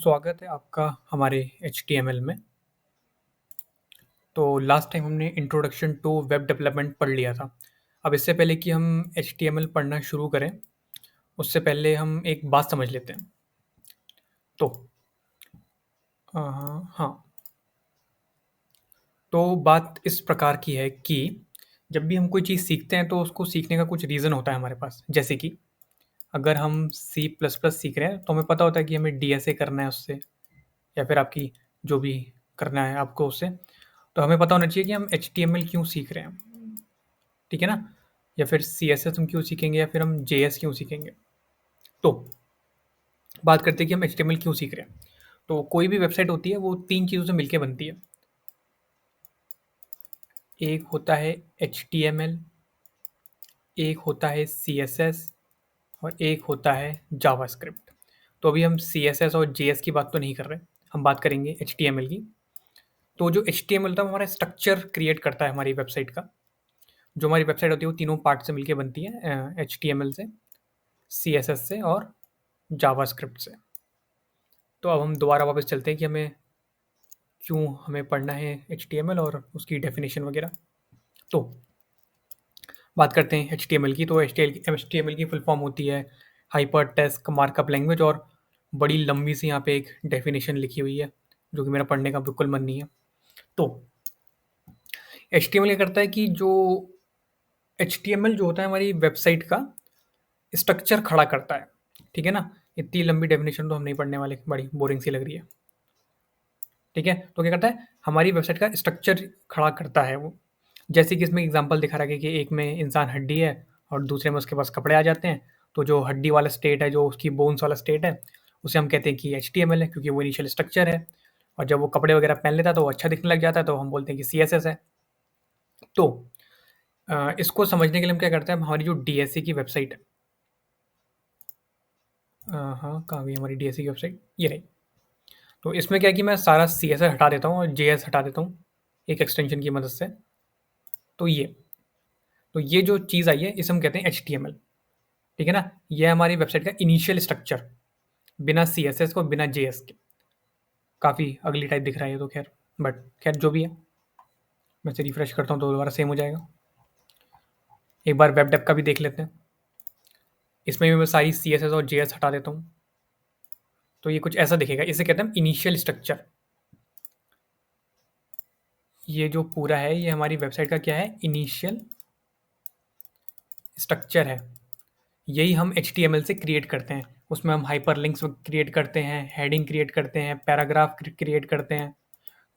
स्वागत है आपका हमारे HTML में। तो लास्ट टाइम हमने इंट्रोडक्शन टू वेब डेवलपमेंट पढ़ लिया था। अब इससे पहले कि हम HTML पढ़ना शुरू करें, उससे पहले हम एक बात समझ लेते हैं। तो हाँ, तो बात इस प्रकार की है कि जब भी हम कोई चीज़ सीखते हैं तो उसको सीखने का कुछ रीज़न होता है हमारे पास। जैसे कि अगर हम C++ सीख रहे हैं तो हमें पता होता है कि हमें DSA करना है उससे, या फिर आपकी जो भी करना है आपको उससे। तो हमें पता होना चाहिए कि हम HTML क्यों सीख रहे हैं, ठीक है ना? या फिर CSS हम क्यों सीखेंगे, या फिर हम JS क्यों सीखेंगे। तो बात करते हैं कि हम HTML क्यों सीख रहे हैं। तो कोई भी वेबसाइट होती है वो 3 चीज़ों से मिलके बनती है। एक होता है HTML, एक होता है CSS और एक होता है जावास्क्रिप्ट। तो अभी हम CSS और JS की बात तो नहीं कर रहे, हम बात करेंगे HTML की। तो जो HTML था वो हमारा स्ट्रक्चर क्रिएट करता है हमारी वेबसाइट का। जो हमारी वेबसाइट होती है वो तीनों पार्ट से मिलके बनती है, HTML से, CSS से और जावास्क्रिप्ट से। तो अब हम दोबारा वापस चलते हैं कि क्यों हमें पढ़ना है HTML और उसकी डेफिनेशन वगैरह। तो बात करते हैं HTML की। तो HTML की फुल फॉर्म होती है हाइपर टेक्स्ट मार्कअप लैंग्वेज, और बड़ी लंबी सी यहाँ पे एक डेफिनेशन लिखी हुई है जो कि मेरा पढ़ने का बिल्कुल मन नहीं है। तो HTML क्या करता है कि जो HTML जो होता है हमारी वेबसाइट का स्ट्रक्चर खड़ा करता है, ठीक है ना? इतनी लंबी डेफिनेशन तो हम नहीं पढ़ने वाले, बड़ी बोरिंग सी लग रही है, ठीक है? तो क्या करता है, हमारी वेबसाइट का स्ट्रक्चर खड़ा करता है वो। जैसे कि इसमें एग्जांपल दिखा रहा है कि एक में इंसान हड्डी है और दूसरे में उसके पास कपड़े आ जाते हैं। तो जो हड्डी वाला स्टेट है, जो उसकी बोन्स वाला स्टेट है, उसे हम कहते हैं कि HTML है, क्योंकि वो इनिशियल स्ट्रक्चर है। और जब वो कपड़े वगैरह पहन लेता है तो वो अच्छा दिखने लग जाता है, तो हम बोलते हैं कि CSS है। तो इसको समझने के लिए हम क्या करते हैं, हमारी जो DSA की वेबसाइट है, हाँ, कहाँ गई हमारी DSA की वेबसाइट, ये रही। तो इसमें क्या है कि मैं सारा CSS हटा देता हूँ और JS हटा देता हूँ एक एक्सटेंशन की मदद से। तो ये जो चीज़ आई है इसे हम कहते हैं HTML, ठीक है ना? ये हमारी वेबसाइट का इनिशियल स्ट्रक्चर, बिना CSS को, बिना JS के। काफ़ी अगली टाइप दिख रहा है ये तो, खैर, बट खैर जो भी है, मैं इसे रिफ्रेश करता हूँ तो दोबारा सेम हो जाएगा। एक बार वेब डेव का भी देख लेते हैं। इसमें भी मैं सारी CSS और JS हटा देता हूँ, तो ये कुछ ऐसा दिखेगा। इसे कहते हैं इनिशियल स्ट्रक्चर। ये जो पूरा है ये हमारी वेबसाइट का क्या है, इनिशियल स्ट्रक्चर है। यही हम HTML से क्रिएट करते हैं। उसमें हम हाइपरलिंक्स क्रिएट करते हैं, हेडिंग क्रिएट करते हैं, पैराग्राफ क्रिएट करते हैं।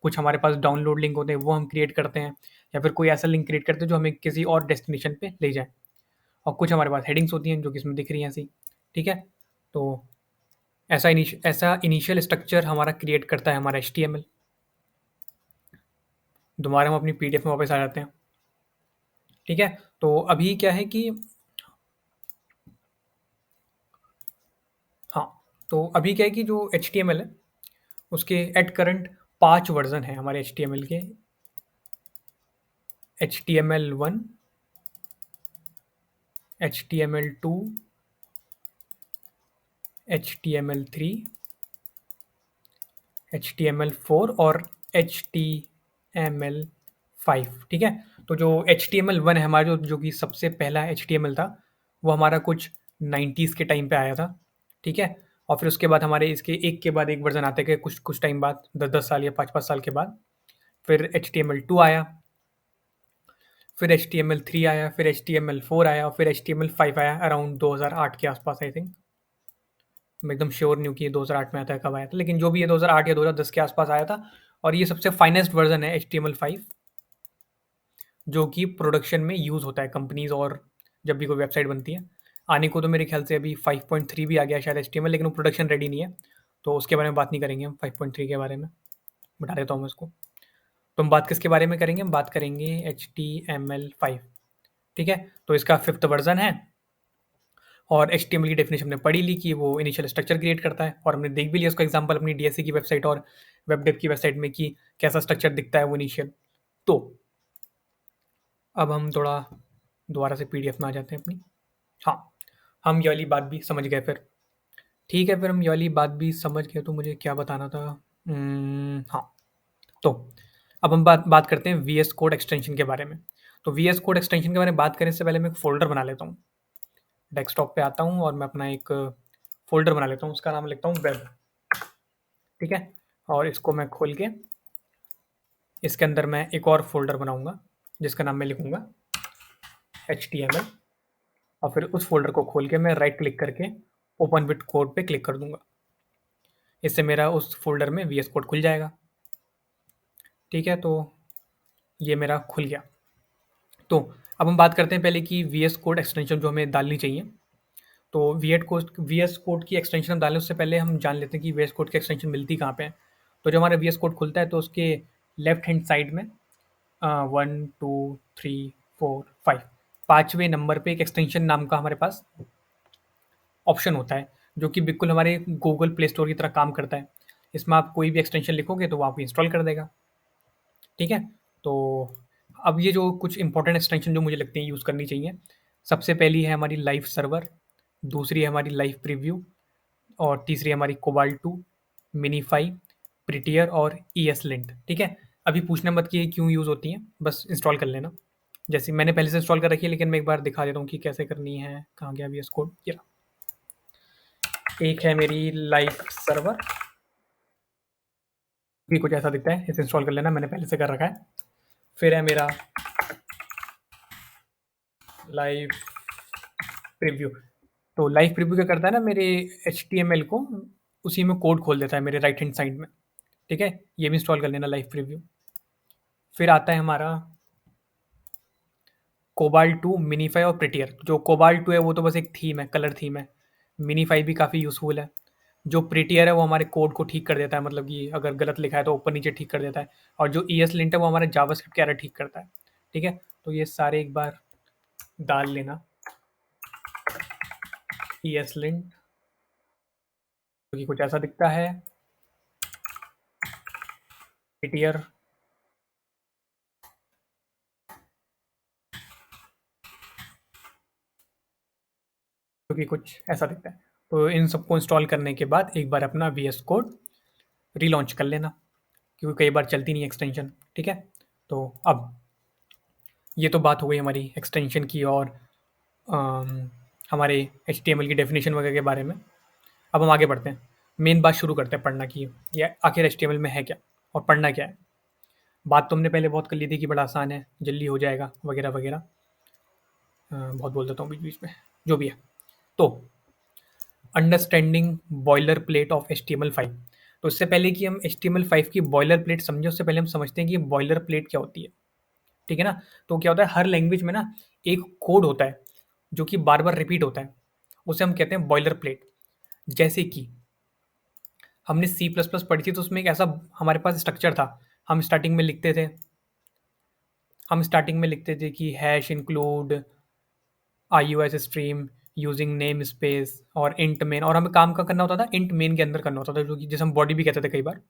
कुछ हमारे पास डाउनलोड लिंक होते हैं वो हम क्रिएट करते हैं, या फिर कोई ऐसा लिंक क्रिएट करते हैं जो हमें किसी और डेस्टिनेशन पे ले जाए। और कुछ हमारे पास हेडिंग्स होती हैं जो कि इसमें दिख रही हैं ऐसी, ठीक है? तो ऐसा इनिशियल स्ट्रक्चर हमारा क्रिएट करता है हमारा HTML। दोबारा हम अपनी PDF में वापस आ जाते हैं, ठीक है? तो अभी क्या है कि हाँ, तो अभी क्या है कि जो HTML है उसके एट करंट 5 वर्ज़न हैं हमारे HTML के। HTML1, HTML2, HTML3, HTML4 और HTML5, ठीक है? तो जो HTML1 है हमारा, जो कि सबसे पहला HTML था, वो हमारा कुछ 90s के टाइम पे आया था, ठीक है? और फिर उसके बाद हमारे इसके एक के बाद एक वर्ज़न आते गए, कुछ टाइम बाद, 10-10 साल या 5-5 साल के बाद। फिर HTML2 आया, फिर HTML3 आया, फिर HTML4 आया और फिर HTML5 आया अराउंड 2008 के आसपास, आई थिंक। मैं एकदम श्योर नहीं हूँ कि ये 2008 में आता है, कब आया था, लेकिन जो भी है 2008 या 2010 के आसपास आया था। और ये सबसे फाइनेस्ट वर्जन है HTML5, जो कि प्रोडक्शन में यूज़ होता है कंपनीज, और जब भी कोई वेबसाइट बनती है। आने को तो मेरे ख्याल से अभी 5.3 भी आ गया शायद HTML, लेकिन वो प्रोडक्शन रेडी नहीं है, तो उसके बारे में बात नहीं करेंगे हम 5.3 के बारे में। बता देता हूँ मैं उसको। तो हम बात किसके बारे में करेंगे, हम बात करेंगे HTML5, ठीक है? तो इसका 5th वर्जन है। और HTML की डेफिनेशन हमने पढ़ी ली कि वो इनिशियल स्ट्रक्चर क्रिएट करता है, और हमने देख भी लिया उसका एग्जांपल अपनी DSA की वेबसाइट और वेब डेव की वेबसाइट में कि कैसा स्ट्रक्चर दिखता है वो इनिशियल। तो अब हम थोड़ा दोबारा से PDF में आ जाते हैं अपनी। हाँ, हम ये वाली बात भी समझ गए फिर ठीक है, फिर हम ये वाली बात भी समझ गए, तो मुझे क्या बताना था? हाँ, तो अब हम बात बात करते हैं वीएस कोड एक्सटेंशन के बारे में। तो वीएस कोड एक्सटेंशन के बारे में बात करने से पहले मैं एक फ़ोल्डर बना लेता हूँ। डेस्कटॉप पे आता हूँ और मैं अपना एक फ़ोल्डर बना लेता हूँ, उसका नाम लिखता हूँ वेब, ठीक है? और इसको मैं खोल के इसके अंदर मैं एक और फ़ोल्डर बनाऊँगा, जिसका नाम मैं लिखूँगा HTML, और फिर उस फ़ोल्डर को खोल के मैं राइट क्लिक करके ओपन विथ कोड पे क्लिक कर दूँगा। इससे मेरा उस फ़ोल्डर में वीएस कोड खुल जाएगा, ठीक है? तो ये मेरा खुल गया। तो अब हम बात करते हैं पहले कि वीएस कोड एक्सटेंशन जो हमें डालनी चाहिए। तो वीएस कोड की एक्सटेंशन हम डालें उससे पहले हम जान लेते हैं कि वीएस कोड की एक्सटेंशन मिलती कहाँ पे है। तो जब हमारा वीएस कोड खुलता है तो उसके लेफ्ट हैंड साइड में 1 2 3 4 5 पाँचवें नंबर पे एक एक्सटेंशन नाम का हमारे पास ऑप्शन होता है, जो कि बिल्कुल हमारे गूगल प्ले स्टोर की तरह काम करता है। इसमें आप कोई भी एक्सटेंशन लिखोगे तो वो आपको इंस्टॉल कर देगा, ठीक है? तो अब ये जो कुछ इंपॉर्टेंट एक्सटेंशन जो मुझे लगती हैं यूज़ करनी चाहिए, सबसे पहली है हमारी लाइव सर्वर, दूसरी है हमारी लाइव प्रीव्यू, और तीसरी है हमारी कोबाल्ट 2, मिनीफाई, प्रिटियर और ESLint, ठीक है? अभी पूछना मत कि ये क्यों यूज़ होती हैं, बस इंस्टॉल कर लेना। जैसे मैंने पहले से इंस्टॉल कर रखी है, लेकिन मैं एक बार दिखा देता हूँ कि कैसे करनी है। कहाँ गया VS कोड? ये रहा। एक है मेरी लाइव सर्वर, भी कुछ ऐसा दिखता है, इसे इंस्टॉल कर लेना, मैंने पहले से कर रखा है। फिर है मेरा लाइव प्रीव्यू। तो लाइव प्रीव्यू क्या करता है ना, मेरे HTML को उसी में कोड खोल देता है मेरे राइट हैंड साइड में, ठीक है? ये भी इंस्टॉल कर लेना लाइव प्रीव्यू। फिर आता है हमारा कोबाल्ट 2, मिनीफाई और प्रिटियर। जो कोबाल्ट 2 है वो तो बस एक थीम है, कलर थीम है। मिनीफाई भी काफ़ी यूज़फुल है। जो प्रिटियर है वो हमारे कोड को ठीक कर देता है, मतलब कि अगर गलत लिखा है तो ऊपर नीचे ठीक कर देता है। और जो ESLint है वो हमारे जावास्क्रिप्ट के एरर ठीक करता है, ठीक है? तो ये सारे एक बार डाल लेना। ESLint जो कि कुछ ऐसा दिखता है, प्रिटियर जो कि कुछ ऐसा दिखता है। तो इन सबको इंस्टॉल करने के बाद एक बार अपना VS कोड रीलॉन्च कर लेना, क्योंकि कई बार चलती नहीं एक्सटेंशन, ठीक है? तो अब ये तो बात हो गई हमारी एक्सटेंशन की और हमारे HTML की डेफिनेशन वगैरह के बारे में। अब हम आगे बढ़ते हैं, मेन बात शुरू करते हैं पढ़ना की, ये आखिर HTML में है क्या और पढ़ना क्या है। बात तो हमने पहले बहुत कर ली थी कि बड़ा आसान है, जल्दी हो जाएगा वगैरह वगैरह। बहुत बोल देता हूँ बीच बीच में, जो भी है। तो understanding boiler plate of HTML5। तो इससे पहले कि हम HTML5 की बॉयलर प्लेट समझें, उससे पहले हम समझते हैं कि बॉयलर प्लेट क्या होती है, ठीक है ना? तो क्या होता है, हर लैंग्वेज में ना एक कोड होता है जो कि बार बार रिपीट होता है, उसे हम कहते हैं बॉयलर प्लेट। जैसे कि हमने C++ पढ़ी थी, तो उसमें एक ऐसा हमारे पास स्ट्रक्चर था। हम स्टार्टिंग में लिखते थे कि hash include IOS stream using name space और इंट मेन, और हमें काम का करना होता था, इंट मेन के अंदर करना होता था, जो कि जिसे हम बॉडी भी कहते थे कई बार।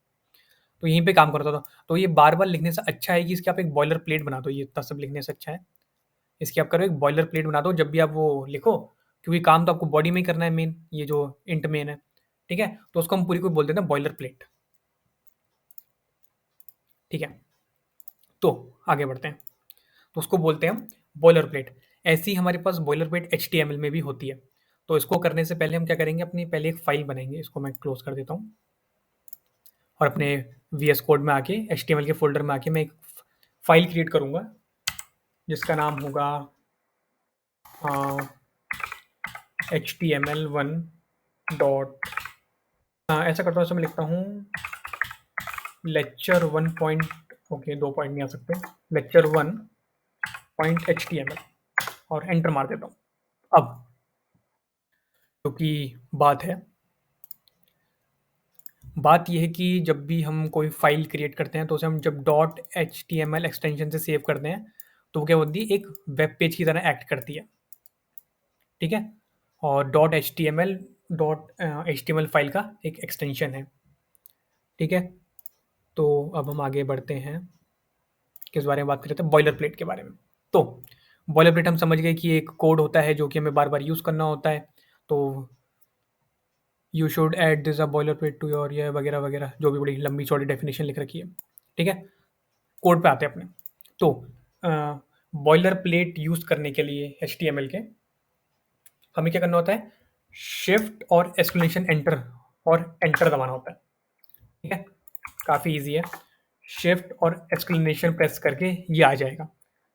तो यहीं पे काम करता था। तो ये बार बार लिखने से अच्छा है कि इसकी आप एक बॉयलर प्लेट बना दो, ये इतना सब लिखने से अच्छा है इसकी आप करो एक बॉयलर प्लेट बना दो जब भी आप वो लिखो, क्योंकि काम तो आपको बॉडी में ही करना है मेन, ये जो इंट मेन है, ठीक है? तो उसको हम पूरी को बोल देते हैं बॉयलर प्लेट, ठीक है? तो आगे बढ़ते हैं, तो उसको बोलते हैं हम बॉयलर प्लेट। ऐसी ही हमारे पास बॉयलर प्लेट HTML में भी होती है। तो इसको करने से पहले हम क्या करेंगे, अपनी पहले एक फाइल बनाएंगे, इसको मैं क्लोज कर देता हूँ, और अपने VS कोड में आके HTML के फोल्डर में आके मैं एक फाइल क्रिएट करूँगा जिसका नाम होगा HTML1 डॉट, ऐसा करता हूँ, इसमें लिखता हूँ लेक्चर 1 पॉइंट, ओके 2 पॉइंट नहीं आ सकते, लेक्चर 1 पॉइंट HTML, और एंटर मार देता हूँ। अब जो कि बात है, बात यह है कि जब भी हम कोई फाइल क्रिएट करते हैं तो उसे हम जब डॉट HTML एक्सटेंशन से सेव करते हैं तो वो क्या होती है, एक वेब पेज की तरह एक्ट करती है, ठीक है? और डॉट HTML फाइल का एक एक्सटेंशन है, ठीक है? तो अब हम आगे बढ़ते हैं, किस बारे में बात कर रहे थे, बॉयलर प्लेट के बारे में। तो बॉयलर प्लेट हम समझ गए कि एक कोड होता है जो कि हमें बार बार यूज़ करना होता है। तो you should add this a boiler plate to your, ये वगैरह वगैरह, जो भी बड़ी लंबी चौड़ी डेफिनेशन लिख रखी है। ठीक है, कोड पे आते हैं अपने। तो बॉयलर प्लेट यूज करने के लिए HTML के हमें क्या करना होता है, शिफ्ट और एक्सक्लेमेशन एंटर और एंटर दबाना होता है। ठीक है, काफ़ी इजी है। शिफ्ट और एक्सक्लेमेशन प्रेस करके ये आ जाएगा।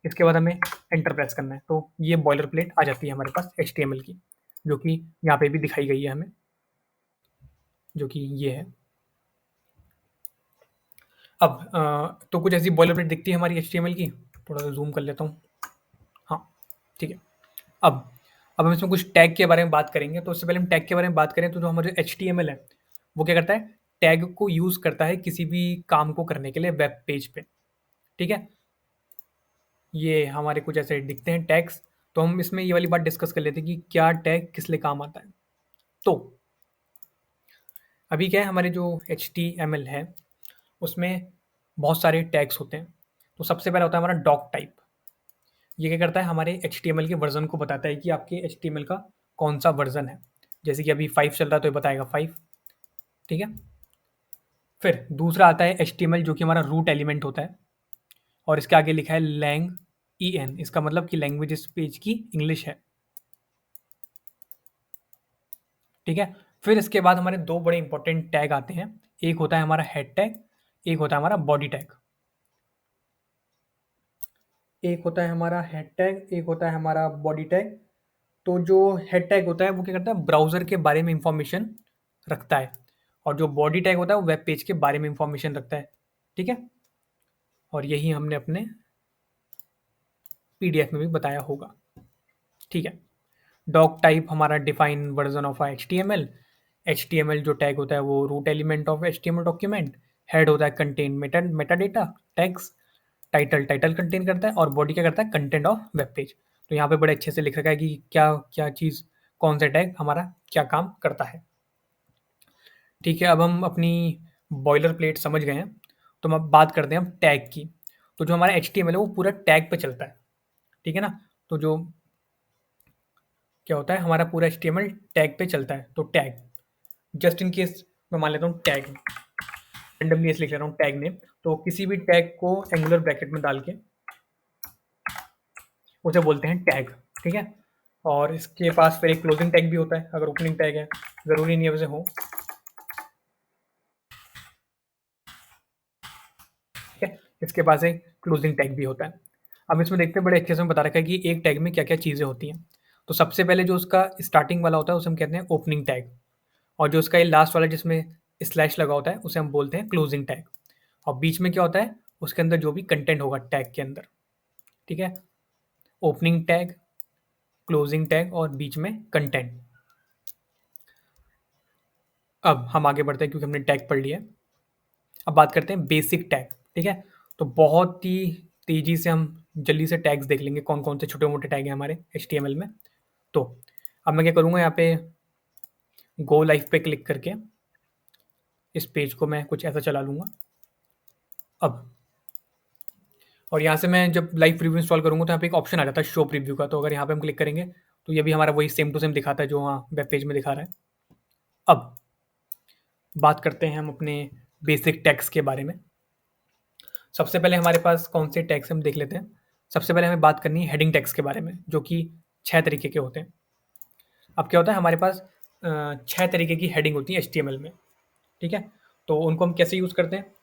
इसके बाद हमें एंटर प्रेस करना है, तो ये बॉयलर प्लेट आ जाती है हमारे पास HTML की, जो कि यहाँ पे भी दिखाई गई है हमें, जो कि ये है। अब तो कुछ ऐसी बॉयलर प्लेट दिखती है हमारी HTML की। थोड़ा सा जूम कर लेता हूँ। हाँ, ठीक है। अब अब हम इसमें कुछ टैग के बारे में बात करेंगे। तो उससे पहले हम टैग के बारे में बात करें, तो जो हमारा HTML है वो क्या करता है, टैग को यूज़ करता है किसी भी काम को करने के लिए वेब पेज पे। ठीक है, ये हमारे कुछ ऐसे दिखते हैं टैग्स। तो हम इसमें ये वाली बात डिस्कस कर लेते हैं कि क्या टैग किस लिए काम आता है। तो अभी क्या है, हमारे जो HTML है उसमें बहुत सारे टैग्स होते हैं। तो सबसे पहला होता है हमारा डॉक टाइप। ये क्या करता है, हमारे HTML के वर्जन को बताता है कि आपके HTML का कौन सा वर्जन है। जैसे कि अभी 5 चल रहा है तो ये बताएगा 5। ठीक है, फिर दूसरा आता है HTML, जो कि हमारा रूट एलिमेंट होता है, और इसके आगे लिखा है लैंग EN। इसका मतलब कि लैंग्वेज इस पेज की इंग्लिश है। ठीक है, फिर इसके बाद हमारे दो बड़े इंपॉर्टेंट टैग आते हैं। एक होता है हमारा हेड टैग, एक होता है हमारा बॉडी टैग। एक होता है हमारा हेड टैग, एक होता है हमारा बॉडी टैग। तो जो हेड टैग होता है वो क्या करता है, ब्राउज़र के बारे में इंफॉर्मेशन रखता है, और जो बॉडी टैग होता है वो वेब पेज के बारे में इंफॉर्मेशन रखता है। ठीक है, और यही हमने अपने PDF में भी बताया होगा। ठीक है, डॉक टाइप हमारा define version of HTML। HTML जो टैग होता है वो root element of HTML document. Head होता है contain meta data tags. Title title contain करता है, और बॉडी क्या करता है, कंटेंट ऑफ वेब पेज। तो यहाँ पे बड़े अच्छे से लिख रखा है कि क्या क्या चीज़, कौन सा टैग हमारा क्या काम करता है। ठीक है, अब हम अपनी बॉयलर प्लेट समझ गए हैं, तो हम अब बात करते हैं हम टैग की। तो जो हमारा HTML है वो पूरा टैग पे चलता है। ठीक है ना, तो जो क्या होता है, हमारा पूरा HTML टैग पे चलता है। तो टैग, जस्ट इन केस मैं मान लेता हूँ टैग, रैंडमली ऐसे लिख ले रहा हूँ टैग नेम। तो किसी भी टैग को एंगुलर ब्रैकेट में डाल के उसे बोलते हैं टैग। ठीक है, और इसके पास फिर एक क्लोजिंग टैग भी होता है अगर ओपनिंग टैग है, ज़रूरी नहीं है वैसे हो। ठीक है, इसके पास एक क्लोजिंग टैग भी होता है। अब इसमें देखते हैं, बड़े अच्छे से बता रखा है कि एक टैग में क्या क्या चीज़ें होती हैं। तो सबसे पहले जो उसका स्टार्टिंग वाला होता है उसे हम कहते हैं ओपनिंग टैग, और जो उसका ये लास्ट वाला जिसमें स्लैश लगा होता है उसे हम बोलते हैं क्लोजिंग टैग। और बीच में क्या होता है, उसके अंदर जो भी कंटेंट होगा टैग के अंदर। ठीक है, ओपनिंग टैग, क्लोजिंग टैग और बीच में कंटेंट। अब हम आगे बढ़ते हैं क्योंकि हमने टैग पढ़ लिया है। अब बात करते हैं बेसिक टैग। ठीक है, तो बहुत ही तेज़ी से हम जल्दी से टैग्स देख लेंगे, कौन कौन से छोटे मोटे टैग हैं हमारे HTML में। तो अब मैं क्या करूँगा, यहाँ पे गो लाइव पे क्लिक करके इस पेज को मैं कुछ ऐसा चला लूँगा। अब और यहाँ से मैं जब लाइव प्रीव्यू इंस्टॉल करूँगा तो यहाँ पे एक ऑप्शन आ जाता है शो प्रीव्यू का। तो अगर यहाँ पे हम क्लिक करेंगे तो ये भी हमारा वही सेम टू सेम दिखाता है जो वहाँ वेब पेज में दिखा रहा है। अब बात करते हैं हम अपने बेसिक टैग्स के बारे में। सबसे पहले हमारे पास कौन से टैग्स हम देख लेते हैं। सबसे पहले हमें बात करनी है हेडिंग टैग्स के बारे में, जो कि 6 तरीके के होते हैं। अब क्या होता है, हमारे पास 6 तरीके की हेडिंग होती है HTML में। ठीक है, तो उनको हम कैसे यूज़ करते हैं,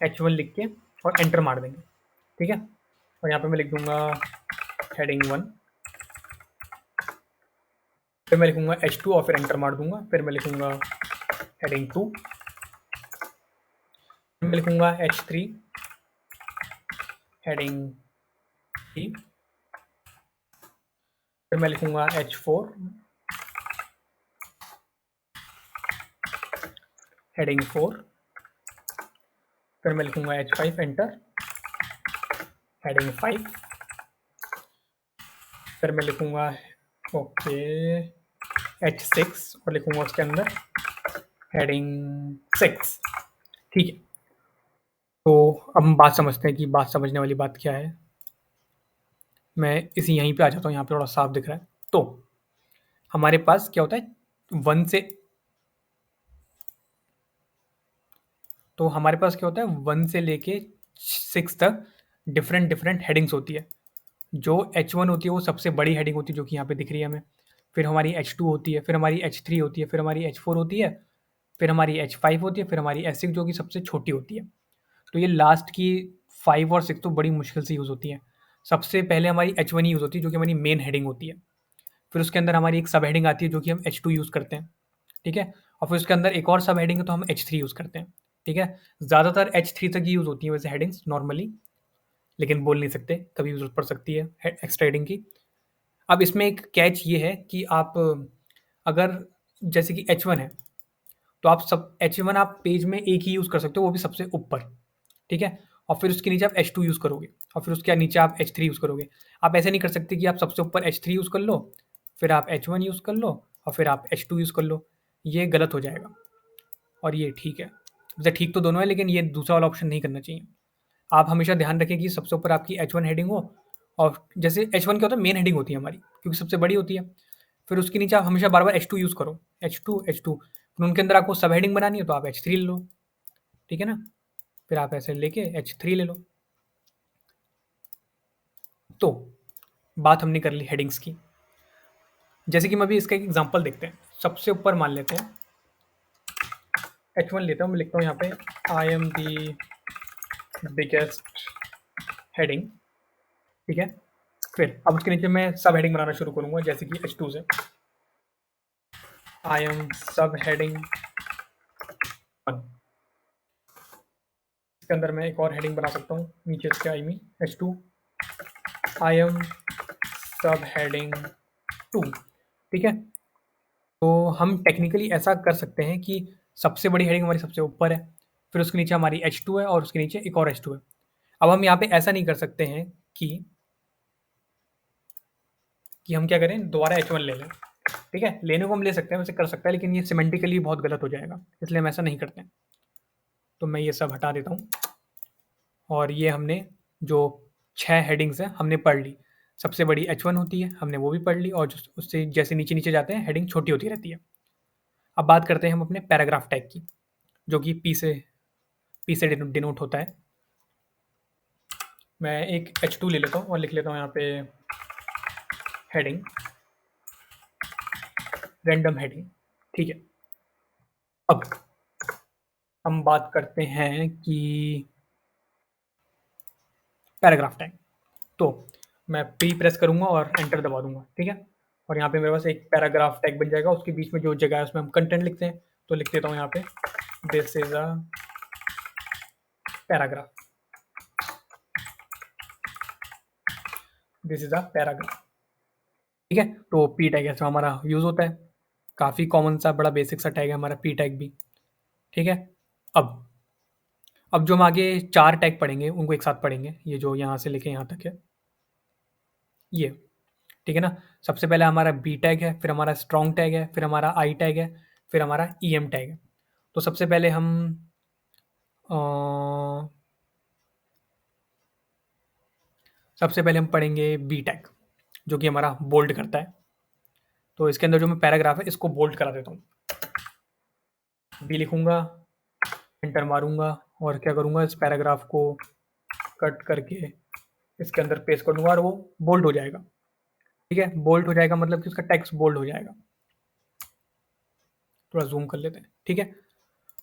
H1 लिख के और एंटर मार देंगे। ठीक है, और यहाँ पे मैं लिख दूंगा हेडिंग 1, फिर मैं लिखूंगा H2 और फिर एंटर मार दूंगा। फिर मैं लिखूंगा हेडिंग 2, फिर मैं लिखूंगा H3, हेडिंग 3, फिर मैं लिखूंगा H4, हेडिंग 4, फिर मैं लिखूंगा H5 एंटर, हेडिंग 5, फिर मैं लिखूंगा ओके H6 और लिखूंगा उसके अंदर हेडिंग 6। ठीक है, तो अब हम बात समझते हैं कि बात समझने वाली बात क्या है। मैं इसी यहीं पे आ जाता हूँ, यहाँ पे थोड़ा साफ दिख रहा है। तो हमारे पास क्या होता है, 1 से तो हमारे पास क्या होता है 1 से लेके 6 तक डिफरेंट हेडिंग्स होती है। जो H1 होती है वो सबसे बड़ी हेडिंग होती है जो कि यहाँ पे दिख रही है हमें। फिर हमारी H2 होती है, फिर हमारी H3 होती है, फिर हमारी H4 होती है, फिर हमारी H5 होती है, फिर हमारी H6 जो कि सबसे छोटी होती है। तो ये लास्ट की 5 और 6 तो बड़ी मुश्किल से यूज़ होती हैं। सबसे पहले हमारी H1 ही यूज़ होती है जो कि हमारी मेन हेडिंग होती है। फिर उसके अंदर हमारी एक सब हेडिंग आती है जो कि हम H2 यूज़ करते हैं, ठीक है? और फिर उसके अंदर एक और सब हेडिंग है तो हम H3 यूज़ करते हैं, ठीक है? ज़्यादातर H3 तक ही यूज़ होती हैं वैसे हेडिंग्स नॉर्मली, लेकिन बोल नहीं सकते, कभी ज़रूरत पड़ सकती है एक्स्ट्रा हेडिंग की। अब इसमें एक कैच ये है कि आप अगर जैसे कि H1 है, तो आप सब H1 आप पेज में एक ही यूज़ कर सकते हो, वो भी सबसे ऊपर, ठीक है? और फिर उसके नीचे आप H2 यूज़ करोगे और फिर उसके नीचे आप H3 यूज़ करोगे। आप ऐसे नहीं कर सकते कि आप सबसे ऊपर H3 यूज़ कर लो, फिर आप H1 यूज़ कर लो और फिर आप H2 यूज़ कर लो। ये गलत हो जाएगा और ये ठीक है। वैसे ठीक तो दोनों है, लेकिन ये दूसरा वाला ऑप्शन नहीं करना चाहिए। आप हमेशा ध्यान रखें कि सबसे ऊपर आपकी H1 हेडिंग हो, और जैसे H1 क्या होता है, मेन हेडिंग होती है हमारी, क्योंकि सबसे बड़ी होती है। फिर उसके नीचे आप हमेशा बार-बार H2 यूज़ करो, H2। फिर उनके अंदर आपको सब हेडिंग बनानी है तो आप H3 ले लो, ठीक है ना? फिर आप ऐसे लेके H3 ले लो। तो बात हमने कर ली हेडिंग्स की। जैसे कि हम अभी इसका एक एग्जांपल देखते हैं। सबसे ऊपर मान लेते हैं H1 लेता हूँ, मैं लिखता हूँ यहाँ पे I am the biggest heading, ठीक है? फिर अब उसके नीचे मैं सब हेडिंग बनाना शुरू करूँगा, जैसे कि H2 से आई एम सब हेडिंग 1। इसके अंदर मैं एक और हेडिंग बना सकता हूँ नीचे इसके, I mean H2 I am सब हेडिंग 2, ठीक है? तो हम टेक्निकली ऐसा कर सकते हैं कि सबसे बड़ी हेडिंग हमारी सबसे ऊपर है, फिर उसके नीचे हमारी H2 है और उसके नीचे एक और H2 है। अब हम यहाँ पे ऐसा नहीं कर सकते हैं कि हम क्या करें, दोबारा H1 ले लें, ठीक है? लेने को हम ले सकते हैं, वैसे कर सकते हैं, लेकिन ये सिमेंटिकली बहुत गलत हो जाएगा, इसलिए हम ऐसा नहीं करते हैं। तो मैं ये सब हटा देता हूँ और ये हमने जो 6 हेडिंग्स हैं हमने पढ़ ली। सबसे बड़ी H1 होती है, हमने वो भी पढ़ ली, और उससे जैसे नीचे-नीचे जाते हैं हेडिंग छोटी होती रहती है। अब बात करते हैं हम अपने पैराग्राफ टैग की, जो कि पी से डिनोट होता है। मैं एक H2 ले लेता हूँ और लिख लेता हूँ यहाँ पे हेडिंग, रैंडम हेडिंग, ठीक है? अब हम बात करते हैं कि पैराग्राफ टैग। तो मैं पी प्रेस करूँगा और एंटर दबा दूँगा, ठीक है? और यहाँ पे मेरे पास एक पैराग्राफ टैग बन जाएगा, उसके बीच में जो जगह है उसमें हम कंटेंट लिखते हैं। तो लिख देता हूँ यहाँ पे this is a paragraph, this is a paragraph, ठीक है? तो पी टैग ऐसा हमारा यूज़ होता है। काफ़ी कॉमन सा बड़ा बेसिक सा टैग है हमारा पी टैग भी, ठीक है? अब अब जो हम आगे 4 टैग पढ़ेंगे उनको एक साथ पढ़ेंगे, ये जो यहाँ से लेके यहाँ तक है, ये, ठीक है ना? सबसे पहले हमारा बी टैग है, फिर हमारा स्ट्रॉन्ग टैग है, फिर हमारा आई टैग है, फिर हमारा ईएम टैग है। तो सबसे पहले हम अ, सबसे पहले हम पढ़ेंगे बी टैग, जो कि हमारा बोल्ड करता है। तो इसके अंदर जो मैं पैराग्राफ है इसको बोल्ड करा देता हूँ। बी लिखूँगा, एंटर मारूँगा और क्या करूँगा, इस पैराग्राफ को कट करके इसके अंदर पेस्ट कर दूँगा और वो बोल्ड हो जाएगा, ठीक है? बोल्ड हो जाएगा मतलब कि उसका टेक्स्ट बोल्ड हो जाएगा। थोड़ा ज़ूम कर लेते हैं, ठीक है?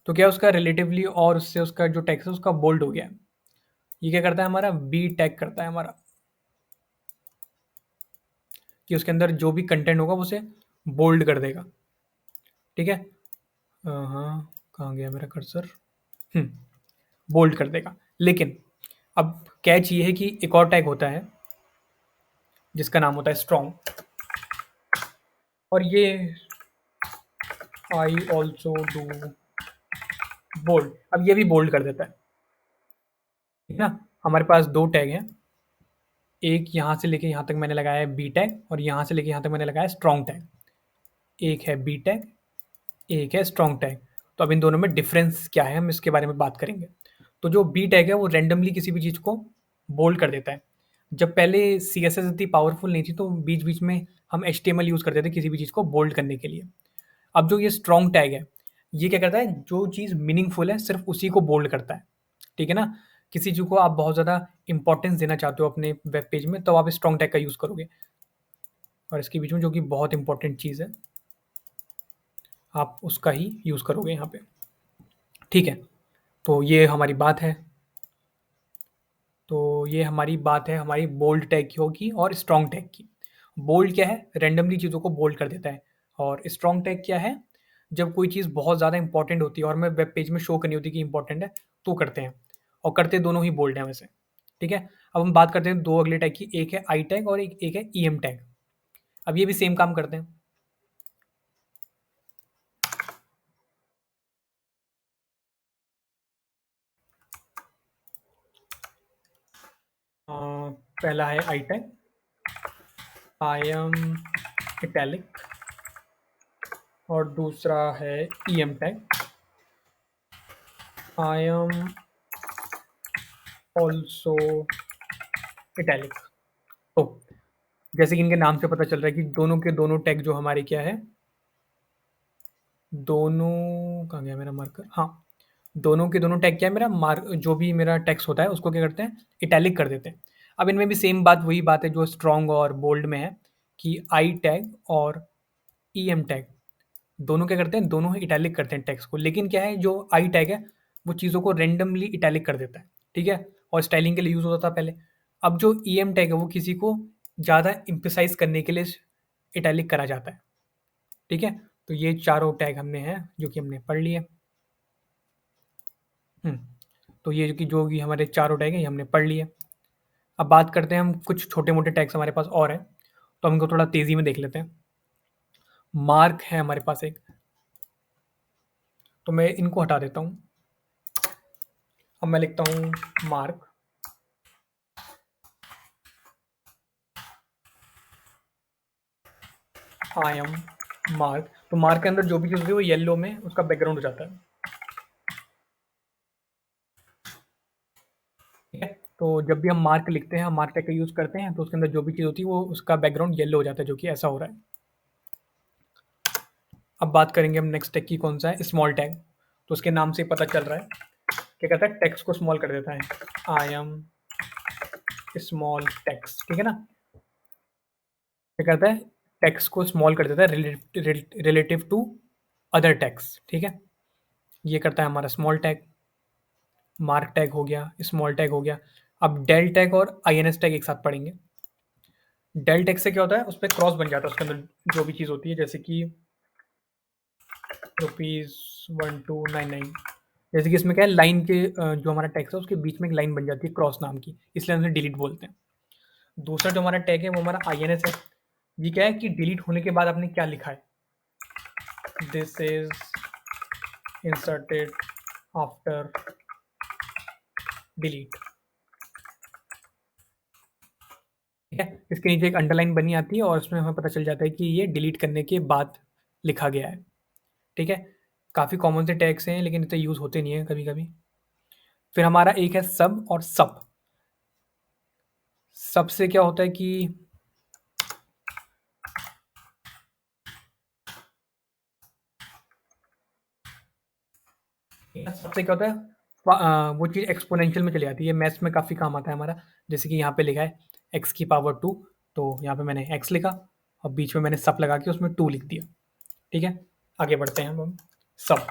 तो क्या उसका रिलेटिवली और उससे उसका जो टेक्स्ट है उसका बोल्ड हो गया है। ये क्या करता है हमारा, बी टैग करता है हमारा, कि उसके अंदर जो भी कंटेंट होगा उसे बोल्ड कर देगा, ठीक है? हाँ, कहाँ गया मेरा कर्सर? बोल्ड कर देगा। लेकिन अब कैच ये है कि एक और टैग होता है जिसका नाम होता है स्ट्रॉन्ग, और ये आई ऑल्सो डू बोल्ड, अब ये भी बोल्ड कर देता है, ठीक है ना? हमारे पास 2 टैग हैं, एक यहाँ से लेके यहाँ तक मैंने लगाया है बी टैग और यहाँ से लेके यहाँ तक मैंने लगाया है स्ट्रॉन्ग टैग। एक है बी टैग, एक है स्ट्रॉन्ग टैग। तो अब इन दोनों में डिफरेंस क्या है, हम इसके बारे में बात करेंगे। तो जो बी टैग है वो रैंडमली किसी भी चीज़ को बोल्ड कर देता है। जब पहले सीएसएस इतनी पावरफुल नहीं थी तो बीच-बीच में हम एचटीएमएल यूज़ करते थे किसी भी चीज़ को बोल्ड करने के लिए। अब जो ये स्ट्रॉन्ग टैग है, ये क्या करता है, जो चीज़ मीनिंगफुल है सिर्फ उसी को बोल्ड करता है, ठीक है ना? किसी चीज़ को आप बहुत ज़्यादा इंपॉर्टेंस देना चाहते हो अपने वेब पेज में, तो आप स्ट्रॉन्ग टैग का यूज़ करोगे। और इसके बीच में जो कि बहुत इंपॉर्टेंट चीज़ है, आप उसका ही यूज़ करोगे यहाँ पे, ठीक है? तो ये हमारी बात है। तो ये हमारी बात है हमारी बोल्ड टैग की और स्ट्रॉन्ग टैग की। बोल्ड क्या है? रैंडमली चीज़ों को बोल्ड कर देता है। और स्ट्रॉन्ग टैग क्या है? जब कोई चीज़ बहुत ज़्यादा इंपॉर्टेंट होती है और हमें वेब पेज में शो करनी होती है कि इंपॉर्टेंट है, तो करते हैं। और करते दोनों ही बोल्ड हैं वैसे, ठीक है? अब हम बात करते हैं 2 अगले टैग की, एक है आई टैग और एक है ईएम टैग। अब ये भी सेम काम करते हैं। पहला है I tag, I am italic, और दूसरा है EM tag, I am also italic. तो जैसे कि इनके नाम से पता चल रहा है कि दोनों के दोनों टैग जो हमारे क्या है, दोनों कहाँ गया मेरा मार्कर, हाँ, दोनों के दोनों टैग क्या है, मेरा मार्क जो भी मेरा टेक्स्ट होता है उसको क्या करते हैं, इटैलिक कर देते हैं। अब इनमें भी सेम बात वही बात है जो स्ट्रॉन्ग और बोल्ड में है, कि आई टैग और ईएम टैग दोनों क्या करते हैं, दोनों ही इटैलिक करते हैं टेक्स्ट को। लेकिन क्या है, जो आई टैग है वो चीज़ों को रेंडमली इटैलिक कर देता है, ठीक है? और स्टाइलिंग के लिए यूज़ होता था पहले। अब जो ईएम टैग है वो किसी को ज़्यादा एम्फसाइज करने के लिए इटैलिक करा जाता है, ठीक है? तो ये चारों टैग हमने हैं जो कि हमने पढ़ लिए। तो ये जो कि हमारे चारों टैग हैं ये हमने पढ़ लिए। अब बात करते हैं हम कुछ छोटे मोटे टैग्स हमारे पास और हैं, तो हम इनको थोड़ा तेज़ी में देख लेते हैं। मार्क है हमारे पास एक, तो मैं इनको हटा देता हूँ। अब मैं लिखता हूँ मार्क, आई एम मार्क। तो मार्क के अंदर जो भी चीज़ होती है वो येलो में उसका बैकग्राउंड हो जाता है, ठीक है? तो जब भी हम मार्क लिखते हैं, हम मार्क टैग का यूज़ करते हैं, तो उसके अंदर जो भी चीज़ होती है वो उसका बैकग्राउंड येलो हो जाता है, जो कि ऐसा हो रहा है। अब बात करेंगे हम नेक्स्ट टैग की, कौन सा है, स्मॉल टैग। तो उसके नाम से पता चल रहा है, क्या कहता है, टेक्स्ट को स्मॉल कर देता है, आई एम स्मॉल टेक्स्ट, ठीक है ना? क्या करता है, टेक्स्ट को स्मॉल कर देता है रिलेटिव टू अदर टेक्स्ट, ठीक है? ये करता है हमारा स्मॉल टैग। मार्क टैग हो गया, स्मॉल टैग हो गया। अब डेल टैग और आईएनएस टैग एक साथ पढ़ेंगे। डेल टैग से क्या होता है, उस पर क्रॉस बन जाता है, उसके अंदर जो भी चीज़ होती है, जैसे कि ₹1299, जैसे कि इसमें क्या है, लाइन के जो हमारा टैक्स है उसके बीच में एक लाइन बन जाती है क्रॉस नाम की, इसलिए हम उसे डिलीट बोलते हैं। दूसरा जो हमारा टैग है वो हमारा आईएनएस है। ये क्या है कि डिलीट होने के बाद आपने क्या लिखा है, this is inserted after delete, ठीक है? इसके नीचे एक अंडरलाइन बनी आती है और उसमें हमें पता चल जाता है कि ये डिलीट करने के बाद लिखा गया है, ठीक है? काफ़ी कॉमन से टैग्स हैं लेकिन इतने यूज़ होते नहीं हैं कभी कभी। फिर हमारा एक है सब और सब। सबसे क्या होता है कि सबसे क्या होता है, वो चीज़ एक्सपोनेंशियल में चली जाती है, मैथ्स में काफ़ी काम आता है हमारा। जैसे कि यहाँ पे लिखा है एक्स की पावर 2, तो यहाँ पे मैंने एक्स लिखा और बीच में मैंने सब लगा के उसमें 2 लिख दिया, ठीक है? आगे बढ़ते हैं हम सब।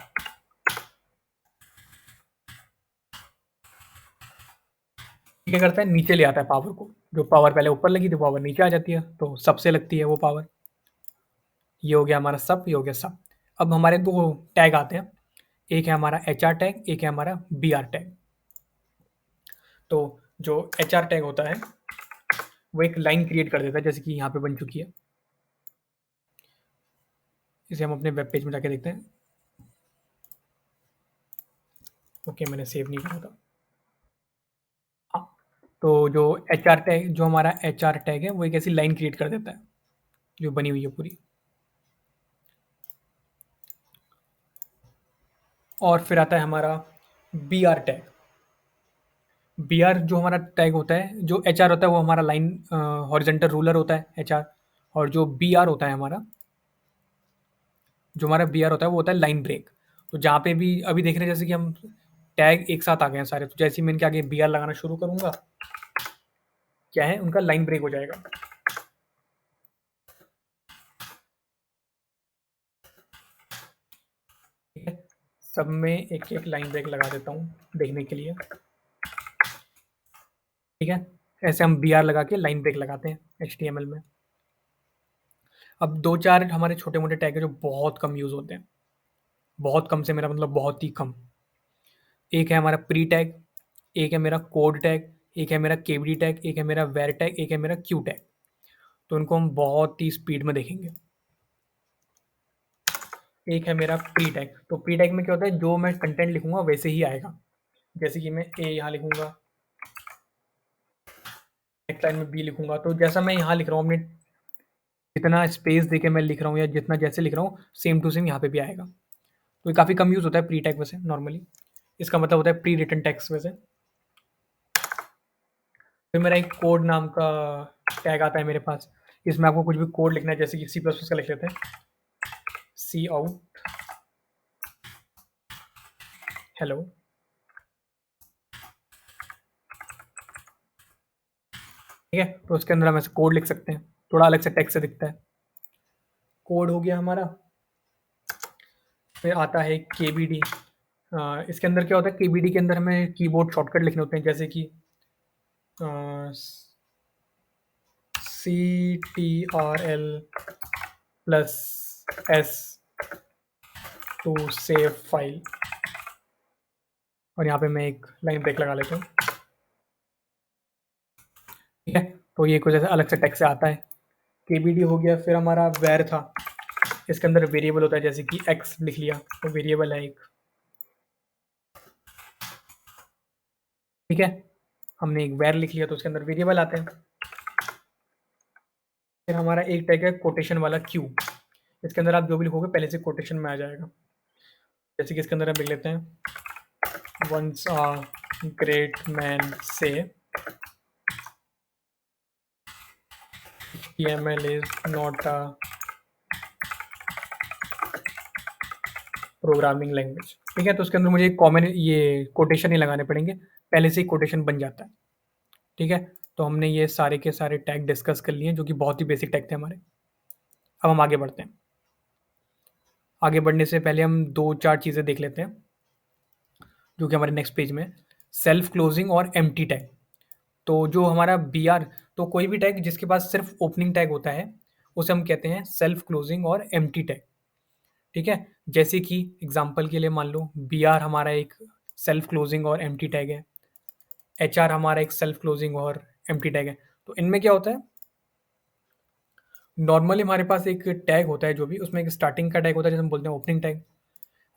क्या करता है, नीचे ले आता है पावर को, जो पावर पहले ऊपर लगी थी पावर नीचे आ जाती है, तो सबसे लगती है वो पावर। ये हो गया हमारा सब, ये हो गया सब। अब हमारे 2 टैग आते हैं, एक है हमारा एचआर टैग, एक है हमारा बीआर टैग। तो जो एचआर टैग होता है वो एक लाइन क्रिएट कर देता है, जैसे कि यहाँ पे बन चुकी है। इसे हम अपने वेब पेज में जाके देखते हैं। ओके, मैंने सेव नहीं करा था। हाँ, तो जो एचआर टैग, जो हमारा एचआर टैग है वो एक ऐसी लाइन क्रिएट कर देता है जो बनी हुई है पूरी। और फिर आता है हमारा बीआर टैग। बीआर जो हमारा टैग होता है, जो एचआर होता है वो हमारा लाइन हॉरिजेंटल रूलर होता है एचआर, और जो बीआर होता है हमारा, जो हमारा बीआर होता है वो होता है लाइन ब्रेक। तो जहाँ पे भी अभी देख रहे हैं जैसे कि हम टैग एक साथ आ गए हैं सारे, तो जैसे ही मैं इनके आगे बी आर लगाना शुरू करूँगा, क्या है, उनका लाइन ब्रेक हो जाएगा। ठीक है, सब में एक एक लाइन ब्रेक लगा देता हूँ देखने के लिए। ठीक है, ऐसे हम बी आर लगा के लाइन ब्रेक लगाते हैं HTML में। अब दो चार हमारे छोटे मोटे टैग है जो बहुत कम यूज़ होते हैं, बहुत कम से मेरा मतलब बहुत ही कम। एक है हमारा प्री टैग, एक है मेरा कोड टैग, एक है मेरा केबीडी टैग, एक है मेरा वेर टैग, एक है मेरा क्यू टैग। तो इनको हम बहुत ही स्पीड में देखेंगे। एक है मेरा प्री टैग, तो प्री टैग में क्या होता है, जो मैं कंटेंट लिखूंगा वैसे ही आएगा। जैसे कि मैं ए यहाँ लिखूंगा, नेक्स्ट लाइन में बी लिखूंगा, तो जैसा मैं यहाँ लिख रहा हूँ अपने, जितना स्पेस देके मैं लिख रहा हूँ या जितना जैसे लिख रहा हूँ सेम टू सेम यहाँ पे भी आएगा। तो ये काफ़ी कम यूज़ होता है प्री टैग वैसे नॉर्मली। इसका मतलब होता है प्री रिटन टैग्स वैसे। फिर मेरा एक कोड नाम का टैग आता है मेरे पास। इसमें आपको कुछ भी कोड लिखना है, जैसे कि सी प्लस प्लस का लिख लेते हैं, सी आउट हेलो। ठीक है, तो उसके अंदर हम ऐसे कोड लिख सकते हैं, थोड़ा अलग से टेक्स्ट से दिखता है। कोड हो गया हमारा। फिर आता है केबीडी। इसके अंदर क्या होता है, केबीडी के अंदर हमें कीबोर्ड शॉर्टकट लिखने होते हैं, जैसे कि CTRL plus S to save file. और यहाँ पे मैं एक लाइन ब्रेक लगा लेता हूँ। ठीक है, तो ये कुछ ऐसा अलग से टेक्स्ट से आता है। केबीडी हो गया। फिर हमारा वेर था, इसके अंदर वेरिएबल होता है, जैसे कि x लिख लिया तो वेरिएबल है एक। ठीक है, हमने एक वेर लिख लिया तो उसके अंदर वेरिएबल आते हैं। फिर हमारा एक टैग है कोटेशन वाला क्यू। इसके अंदर आप जो भी लिखोगे पहले से कोटेशन में आ जाएगा। जैसे कि इसके अंदर हम लिख लेते हैं, वंस अ ग्रेट मैन से HTML is not a programming language. ठीक है, तो उसके अंदर मुझे एक कॉमन ये कोटेशन ही लगाने पड़ेंगे, पहले से ही कोटेशन बन जाता है। ठीक है, तो हमने ये सारे के सारे टैग डिस्कस कर लिए, जो कि बहुत ही बेसिक टैग थे हमारे। अब हम आगे बढ़ते हैं। आगे बढ़ने से पहले हम दो चार चीज़ें देख लेते हैं जो कि हमारे नेक्स्ट पेज में, सेल्फ क्लोजिंग और एम्प्टी टैग। तो जो हमारा बी आर, तो कोई भी टैग जिसके पास सिर्फ ओपनिंग टैग होता है उसे हम कहते हैं सेल्फ क्लोजिंग और एम्प्टी टैग। ठीक है, जैसे कि एग्जांपल के लिए मान लो बी आर हमारा एक सेल्फ क्लोजिंग और एम्प्टी टैग है, एच आर हमारा एक सेल्फ क्लोजिंग और एम्प्टी टैग है। तो इनमें क्या होता है, नॉर्मली हमारे पास एक टैग होता है जो भी, उसमें एक स्टार्टिंग का टैग होता है जिसे हम बोलते हैं ओपनिंग टैग,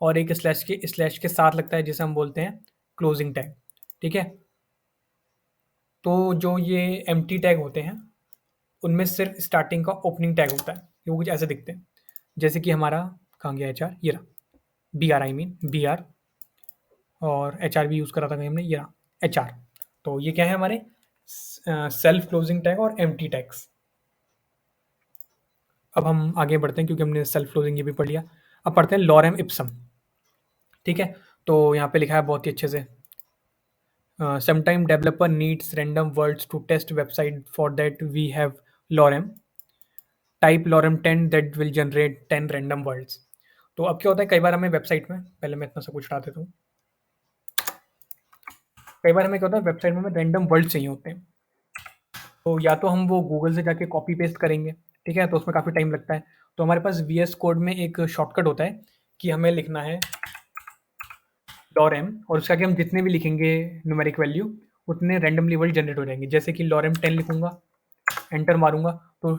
और एक स्लैश के साथ लगता है जिसे हम बोलते हैं क्लोजिंग टैग। ठीक है, तो जो ये एम्प्टी टैग होते हैं उनमें सिर्फ स्टार्टिंग का ओपनिंग टैग होता है, वो कुछ ऐसे दिखते हैं। जैसे कि हमारा कहाँ गया एच आर, ये रहा, B R I mean B R, और एच आर भी यूज़ करा था कहीं हमने, ये रहा एच आर। तो ये क्या है हमारे सेल्फ क्लोजिंग टैग और एम्प्टी टैग्स। अब हम आगे बढ़ते हैं क्योंकि हमने सेल्फ क्लोजिंग ये भी पढ़ लिया। अब पढ़ते हैं लॉरेम इप्सम। ठीक है, तो यहाँ पे लिखा है बहुत ही अच्छे से, sometime developer needs random words to test website, for that we have lorem, type lorem 10 that will generate 10 random words. तो अब क्या होता है, कई बार हमें वेबसाइट में, पहले मैं इतना सब कुछ हटा देता हूँ, कई बार हमें क्या होता है वेबसाइट में हमें रैंडम वर्ड चाहिए होते हैं। तो या तो हम वो गूगल से जाके कॉपी पेस्ट करेंगे, ठीक है, तो उसमें काफ़ी टाइम लगता है। तो हमारे पास VS कोड में एक शॉर्टकट होता है कि हमें लिखना है लॉरेम, और उसका कि हम जितने भी लिखेंगे न्यूमेरिक वैल्यू उतने रैंडमली वर्ड जनरेट हो जाएंगे। जैसे कि लॉरेम 10 लिखूंगा, एंटर मारूंगा, तो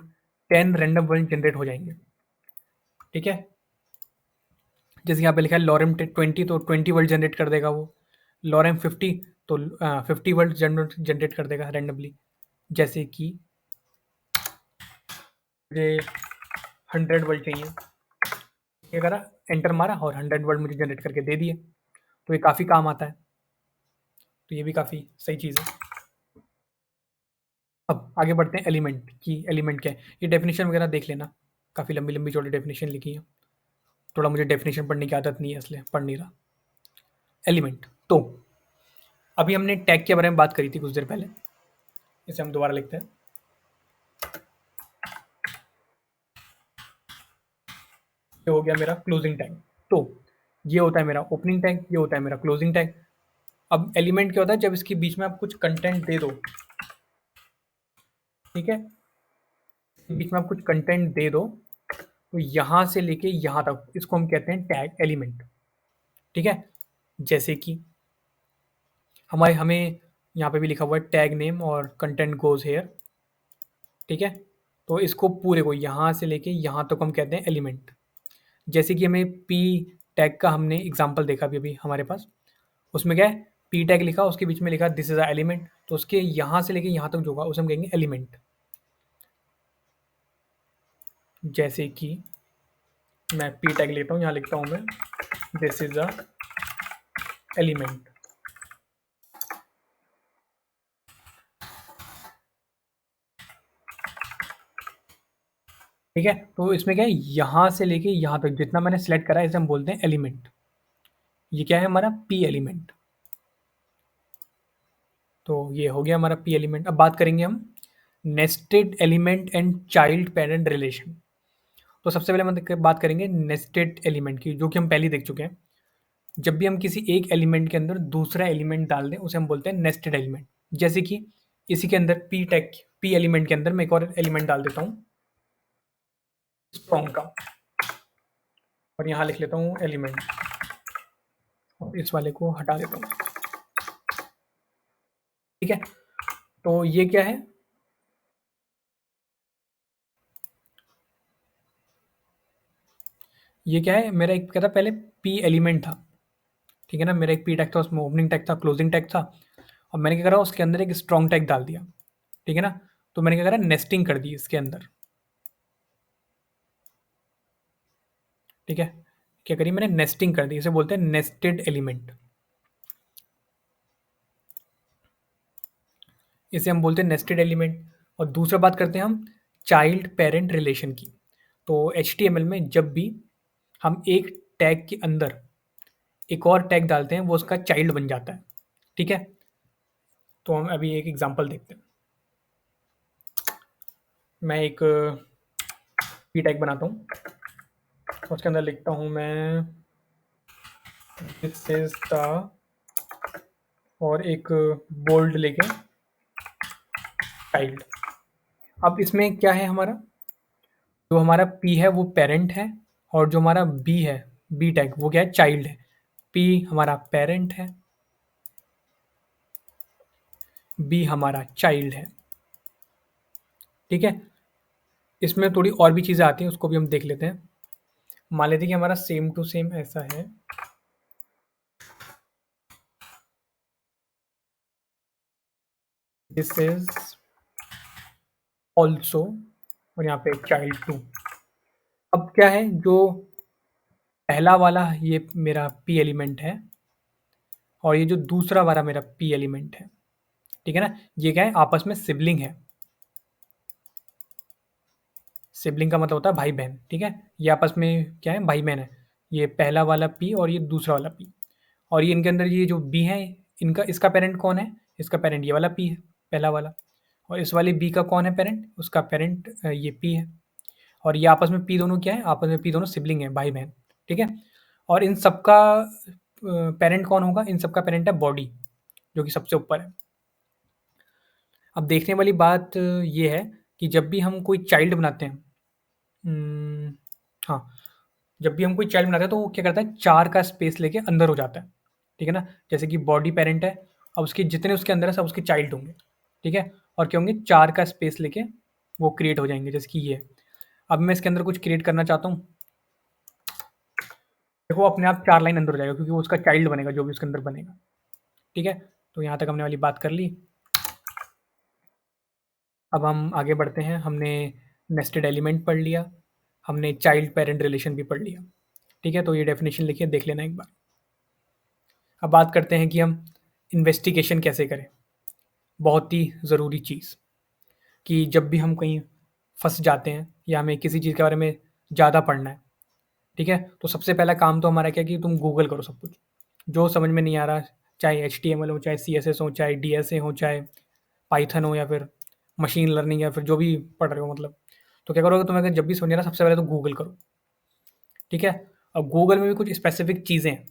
10 रैंडम वर्ड जनरेट हो जाएंगे। ठीक है, जैसे यहाँ पे लिखा है लॉरेम 20, तो 20 वर्ड जनरेट कर देगा वो। लॉरेम 50, तो 50 वर्ड जनरेट कर देगा रैंडमली। जैसे कि मुझे 100 वर्ड चाहिए, ये करा, एंटर मारा और 100 वर्ड मुझे जनरेट करके दे दिए। तो ये काफ़ी काम आता है, तो ये भी काफ़ी सही चीज़ है। अब आगे बढ़ते हैं एलिमेंट की, एलिमेंट क्या है, ये डेफिनेशन वगैरह देख लेना, काफ़ी लंबी लंबी चौड़ी डेफिनेशन लिखी है। थोड़ा मुझे डेफिनेशन पढ़ने की आदत नहीं है इसलिए पढ़ नहीं रहा। एलिमेंट, तो अभी हमने टैग के बारे में बात करी थी कुछ देर पहले, इसे हम दोबारा लिखते हैं। ये हो गया मेरा क्लोजिंग टैग। तो ये होता है मेरा ओपनिंग टैग, ये होता है मेरा क्लोजिंग टैग। अब एलिमेंट क्या होता है, जब इसके बीच में आप कुछ कंटेंट दे दो, ठीक है, बीच में आप कुछ कंटेंट दे दो, तो यहाँ से लेके यहाँ तक इसको हम कहते हैं टैग एलिमेंट। ठीक है, जैसे कि हमें यहाँ पे भी लिखा हुआ है टैग नेम और कंटेंट गोज हेयर। ठीक है, तो इसको पूरे को यहाँ से लेके यहाँ तक हम कहते हैं एलिमेंट। जैसे कि हमें पी टैग का हमने एग्जांपल देखा अभी हमारे पास, उसमें क्या है, पी टैग लिखा, उसके बीच में लिखा दिस इज अ एलिमेंट, तो उसके यहाँ से लेके यहाँ तक जो होगा उसे हम कहेंगे एलिमेंट। जैसे कि मैं पी टैग लेता हूँ, यहाँ लिखता हूँ मैं दिस इज अ एलिमेंट। ठीक है, तो इसमें क्या है, यहाँ से लेके यहाँ तक जितना मैंने सेलेक्ट करा है इसे हम बोलते हैं एलिमेंट। ये क्या है, हमारा पी एलिमेंट। तो ये हो गया हमारा पी एलिमेंट। अब बात करेंगे हम nested element and child parent relation. तो सबसे पहले हम बात करेंगे नेस्टेड एलिमेंट की, जो कि हम पहले ही देख चुके हैं। जब भी हम किसी एक एलिमेंट के अंदर दूसरा एलिमेंट डाल दें उसे हम बोलते हैं नेस्टेड एलिमेंट। जैसे कि इसी के अंदर पी टैग, पी एलिमेंट के अंदर मैं एक और एलिमेंट डाल देता हूँ स्ट्रॉन्ग का, और यहाँ लिख लेता हूँ एलिमेंट, और इस वाले को हटा देता हूँ। ठीक है, तो ये क्या है, ये क्या है, मेरा एक क्या था पहले, पी एलिमेंट था। ठीक है ना, मेरा एक पी टैग था, उसमें ओपनिंग टैग था, क्लोजिंग टैग था, और मैंने क्या करा, उसके अंदर एक स्ट्रॉन्ग टैग डाल दिया। ठीक है ना, तो मैंने क्या करा, नेस्टिंग कर दी इसके अंदर। ठीक है, क्या करी मैंने, नेस्टिंग कर दी, इसे बोलते हैं नेस्टेड एलिमेंट। इसे हम बोलते हैं नेस्टेड एलिमेंट। और दूसरा बात करते हैं हम चाइल्ड पेरेंट रिलेशन की। तो HTML में जब भी हम एक टैग के अंदर एक और टैग डालते हैं वो उसका चाइल्ड बन जाता है। ठीक है, तो हम अभी एक एग्जांपल देखते हैं। मैं एक पी टैग बनाता हूँ, उसके अंदर लिखता हूँ मैं दिस इज द, और एक बोल्ड लेके चाइल्ड। अब इसमें क्या है, हमारा जो हमारा पी है वो पेरेंट है, और जो हमारा बी है, बी टैग, वो क्या है, चाइल्ड है। पी हमारा पेरेंट है, बी हमारा चाइल्ड है। ठीक है, इसमें थोड़ी और भी चीज़ें आती हैं, उसको भी हम देख लेते हैं। मान लेते हैं कि हमारा सेम टू सेम ऐसा है, दिस इज ऑल्सो, और यहाँ पे चाइल्ड टू। अब क्या है, जो पहला वाला ये मेरा पी एलिमेंट है, और ये जो दूसरा वाला मेरा पी एलिमेंट है, ठीक है ना, ये क्या है, आपस में सिबलिंग है। सिबलिंग का मतलब होता है भाई बहन। ठीक है, ये आपस में क्या है, भाई बहन है। ये पहला वाला पी और ये दूसरा वाला पी, और ये इनके अंदर ये जो बी है, इनका इसका पेरेंट कौन है, इसका पेरेंट ये वाला पी है, पहला वाला। और इस वाले बी का कौन है पेरेंट, उसका पेरेंट ये पी है। और ये आपस में पी दोनों क्या है, आपस में पी दोनों सिबलिंग है, भाई बहन। ठीक है, और इन सबका पेरेंट कौन होगा, इन सबका पेरेंट है बॉडी, जो कि सबसे ऊपर है। अब देखने वाली बात ये है कि जब भी हम कोई चाइल्ड बनाते हैं, हाँ, जब भी हम कोई चाइल्ड बनाते हैं तो वो क्या करता है, 4 का स्पेस लेके अंदर हो जाता है। ठीक है ना, जैसे कि बॉडी पेरेंट है, अब उसके जितने उसके अंदर है सब उसके चाइल्ड होंगे। ठीक है, और क्या होंगे, 4 का स्पेस लेके वो क्रिएट हो जाएंगे, जैसे कि ये। अब मैं इसके अंदर कुछ क्रिएट करना चाहता हूँ, देखो अपने आप 4 लाइन अंदर हो जाएगा, क्योंकि वो उसका चाइल्ड बनेगा जो भी उसके अंदर बनेगा। ठीक है, तो यहाँ तक हमने वाली बात कर ली। अब हम आगे बढ़ते हैं। हमने नेस्टेड एलिमेंट पढ़ लिया, हमने चाइल्ड पेरेंट रिलेशन भी पढ़ लिया। ठीक है, तो ये डेफिनेशन लिखिए, देख लेना एक बार। अब बात करते हैं कि हम इन्वेस्टिगेशन कैसे करें। बहुत ही ज़रूरी चीज़, कि जब भी हम कहीं फंस जाते हैं या हमें किसी चीज़ के बारे में ज़्यादा पढ़ना है, ठीक है? तो सबसे पहला काम तो हमारा क्या है कि तुम गूगल करो सब कुछ। जो समझ में नहीं आ रहा, चाहे एचटीएमएल हो, चाहे सीएसएस हो, चाहे डीएसए हो, चाहे पाइथन हो या फिर मशीन लर्निंग या फिर जो भी पढ़ रहे हो मतलब। तो क्या करोगे, तुम्हें अगर जब भी समझ नहीं आ रहा सबसे पहले तो गूगल करो। ठीक है? अब गूगल में भी कुछ स्पेसिफिक चीज़ें हैं।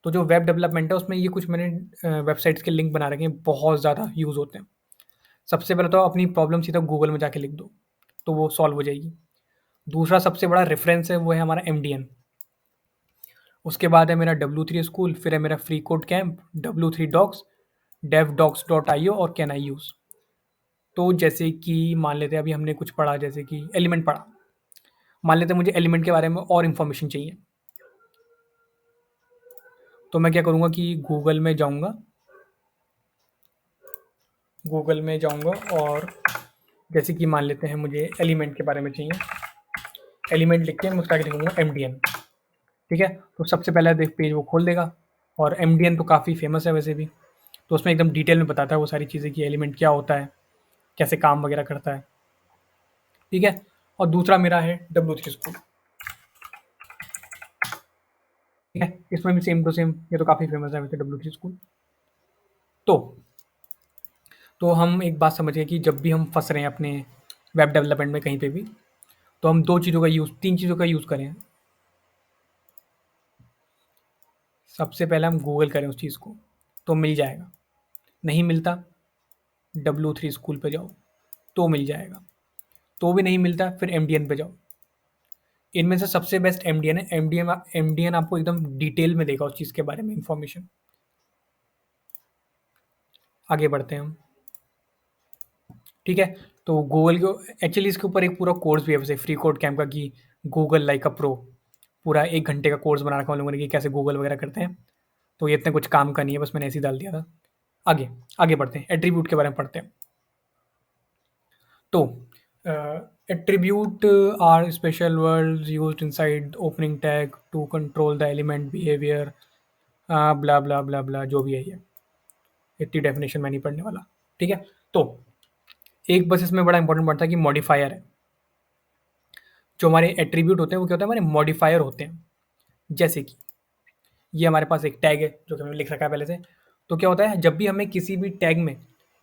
तो जो वेब डेवलपमेंट है उसमें ये कुछ मैंने वेबसाइट्स के लिंक बना रखे हैं, बहुत ज़्यादा यूज़ होते हैं। सबसे पहले तो अपनी प्रॉब्लम सीधा गूगल में जाके लिख दो, तो वो सॉल्व हो जाएगी। दूसरा सबसे बड़ा रेफरेंस है वो है हमारा एमडीएन। उसके बाद है मेरा W3 स्कूल, फिर है मेरा free code camp, W3 docs, devdocs.io और कैन आई यूज़। तो जैसे कि मान लेते हैं अभी हमने कुछ पढ़ा, जैसे कि एलिमेंट पढ़ा। मान लेते हैं मुझे एलिमेंट के बारे में और इन्फॉर्मेशन चाहिए, तो मैं क्या करूँगा कि गूगल में जाऊँगा और जैसे कि मान लेते हैं मुझे एलिमेंट के बारे में चाहिए। एलिमेंट लिख के मैं उसका आगे लिखूँगा एमडीएन। ठीक है? तो सबसे पहला देख पेज वो खोल देगा, और एमडीएन तो काफ़ी फेमस है वैसे भी। तो उसमें एकदम डिटेल में बताता है वो सारी चीज़ें कि एलिमेंट क्या होता है, कैसे काम वगैरह करता है। ठीक है? और दूसरा मेरा है W3 स्कूल। ठीक है? इसमें भी सेम टू सेम, ये तो काफ़ी फेमस है वैसे W3 स्कूल। तो तो हम एक बात समझ गए कि जब भी हम फँस रहे हैं अपने वेब डेवलपमेंट में कहीं पे भी, तो हम 2 चीज़ों का यूज़ 3 चीज़ों का यूज़ करें। सबसे पहले हम गूगल करें उस चीज़ को, तो मिल जाएगा। नहीं मिलता, W3 स्कूल पे जाओ, तो मिल जाएगा। तो भी नहीं मिलता, फिर एमडीएन पे जाओ। इनमें से सबसे बेस्ट एमडीएन है। एमडीएन आपको एकदम डिटेल में देगा उस चीज़ के बारे में इंफॉर्मेशन। आगे बढ़ते हैं हम। ठीक है? तो गूगल को एक्चुअली इसके ऊपर एक पूरा कोर्स भी है वैसे फ्री कोड कैंप का, कि गूगल लाइक अ प्रो। पूरा 1 घंटे का कोर्स बना रखा है उन लोगों ने कि कैसे गूगल वगैरह करते हैं। तो ये इतने कुछ काम का नहीं है, बस मैंने ऐसे ही डाल दिया था। आगे आगे बढ़ते हैं, एट्रीब्यूट के बारे में पढ़ते हैं। तो attribute are special words used inside opening tag to control the element behaviour, blah blah blah blah, जो भी है ये, इतनी डेफिनेशन मैं नहीं पढ़ने वाला। ठीक है? तो एक बस इसमें बड़ा इंपॉर्टेंट पड़ता है कि मॉडिफायर है। जो हमारे एट्रीब्यूट होते हैं वो क्या होता है, हमारे मॉडिफायर होते हैं। जैसे कि ये हमारे पास एक टैग है जो कि हमने लिख रखा है पहले से। तो क्या होता है, जब भी हमें किसी भी टैग में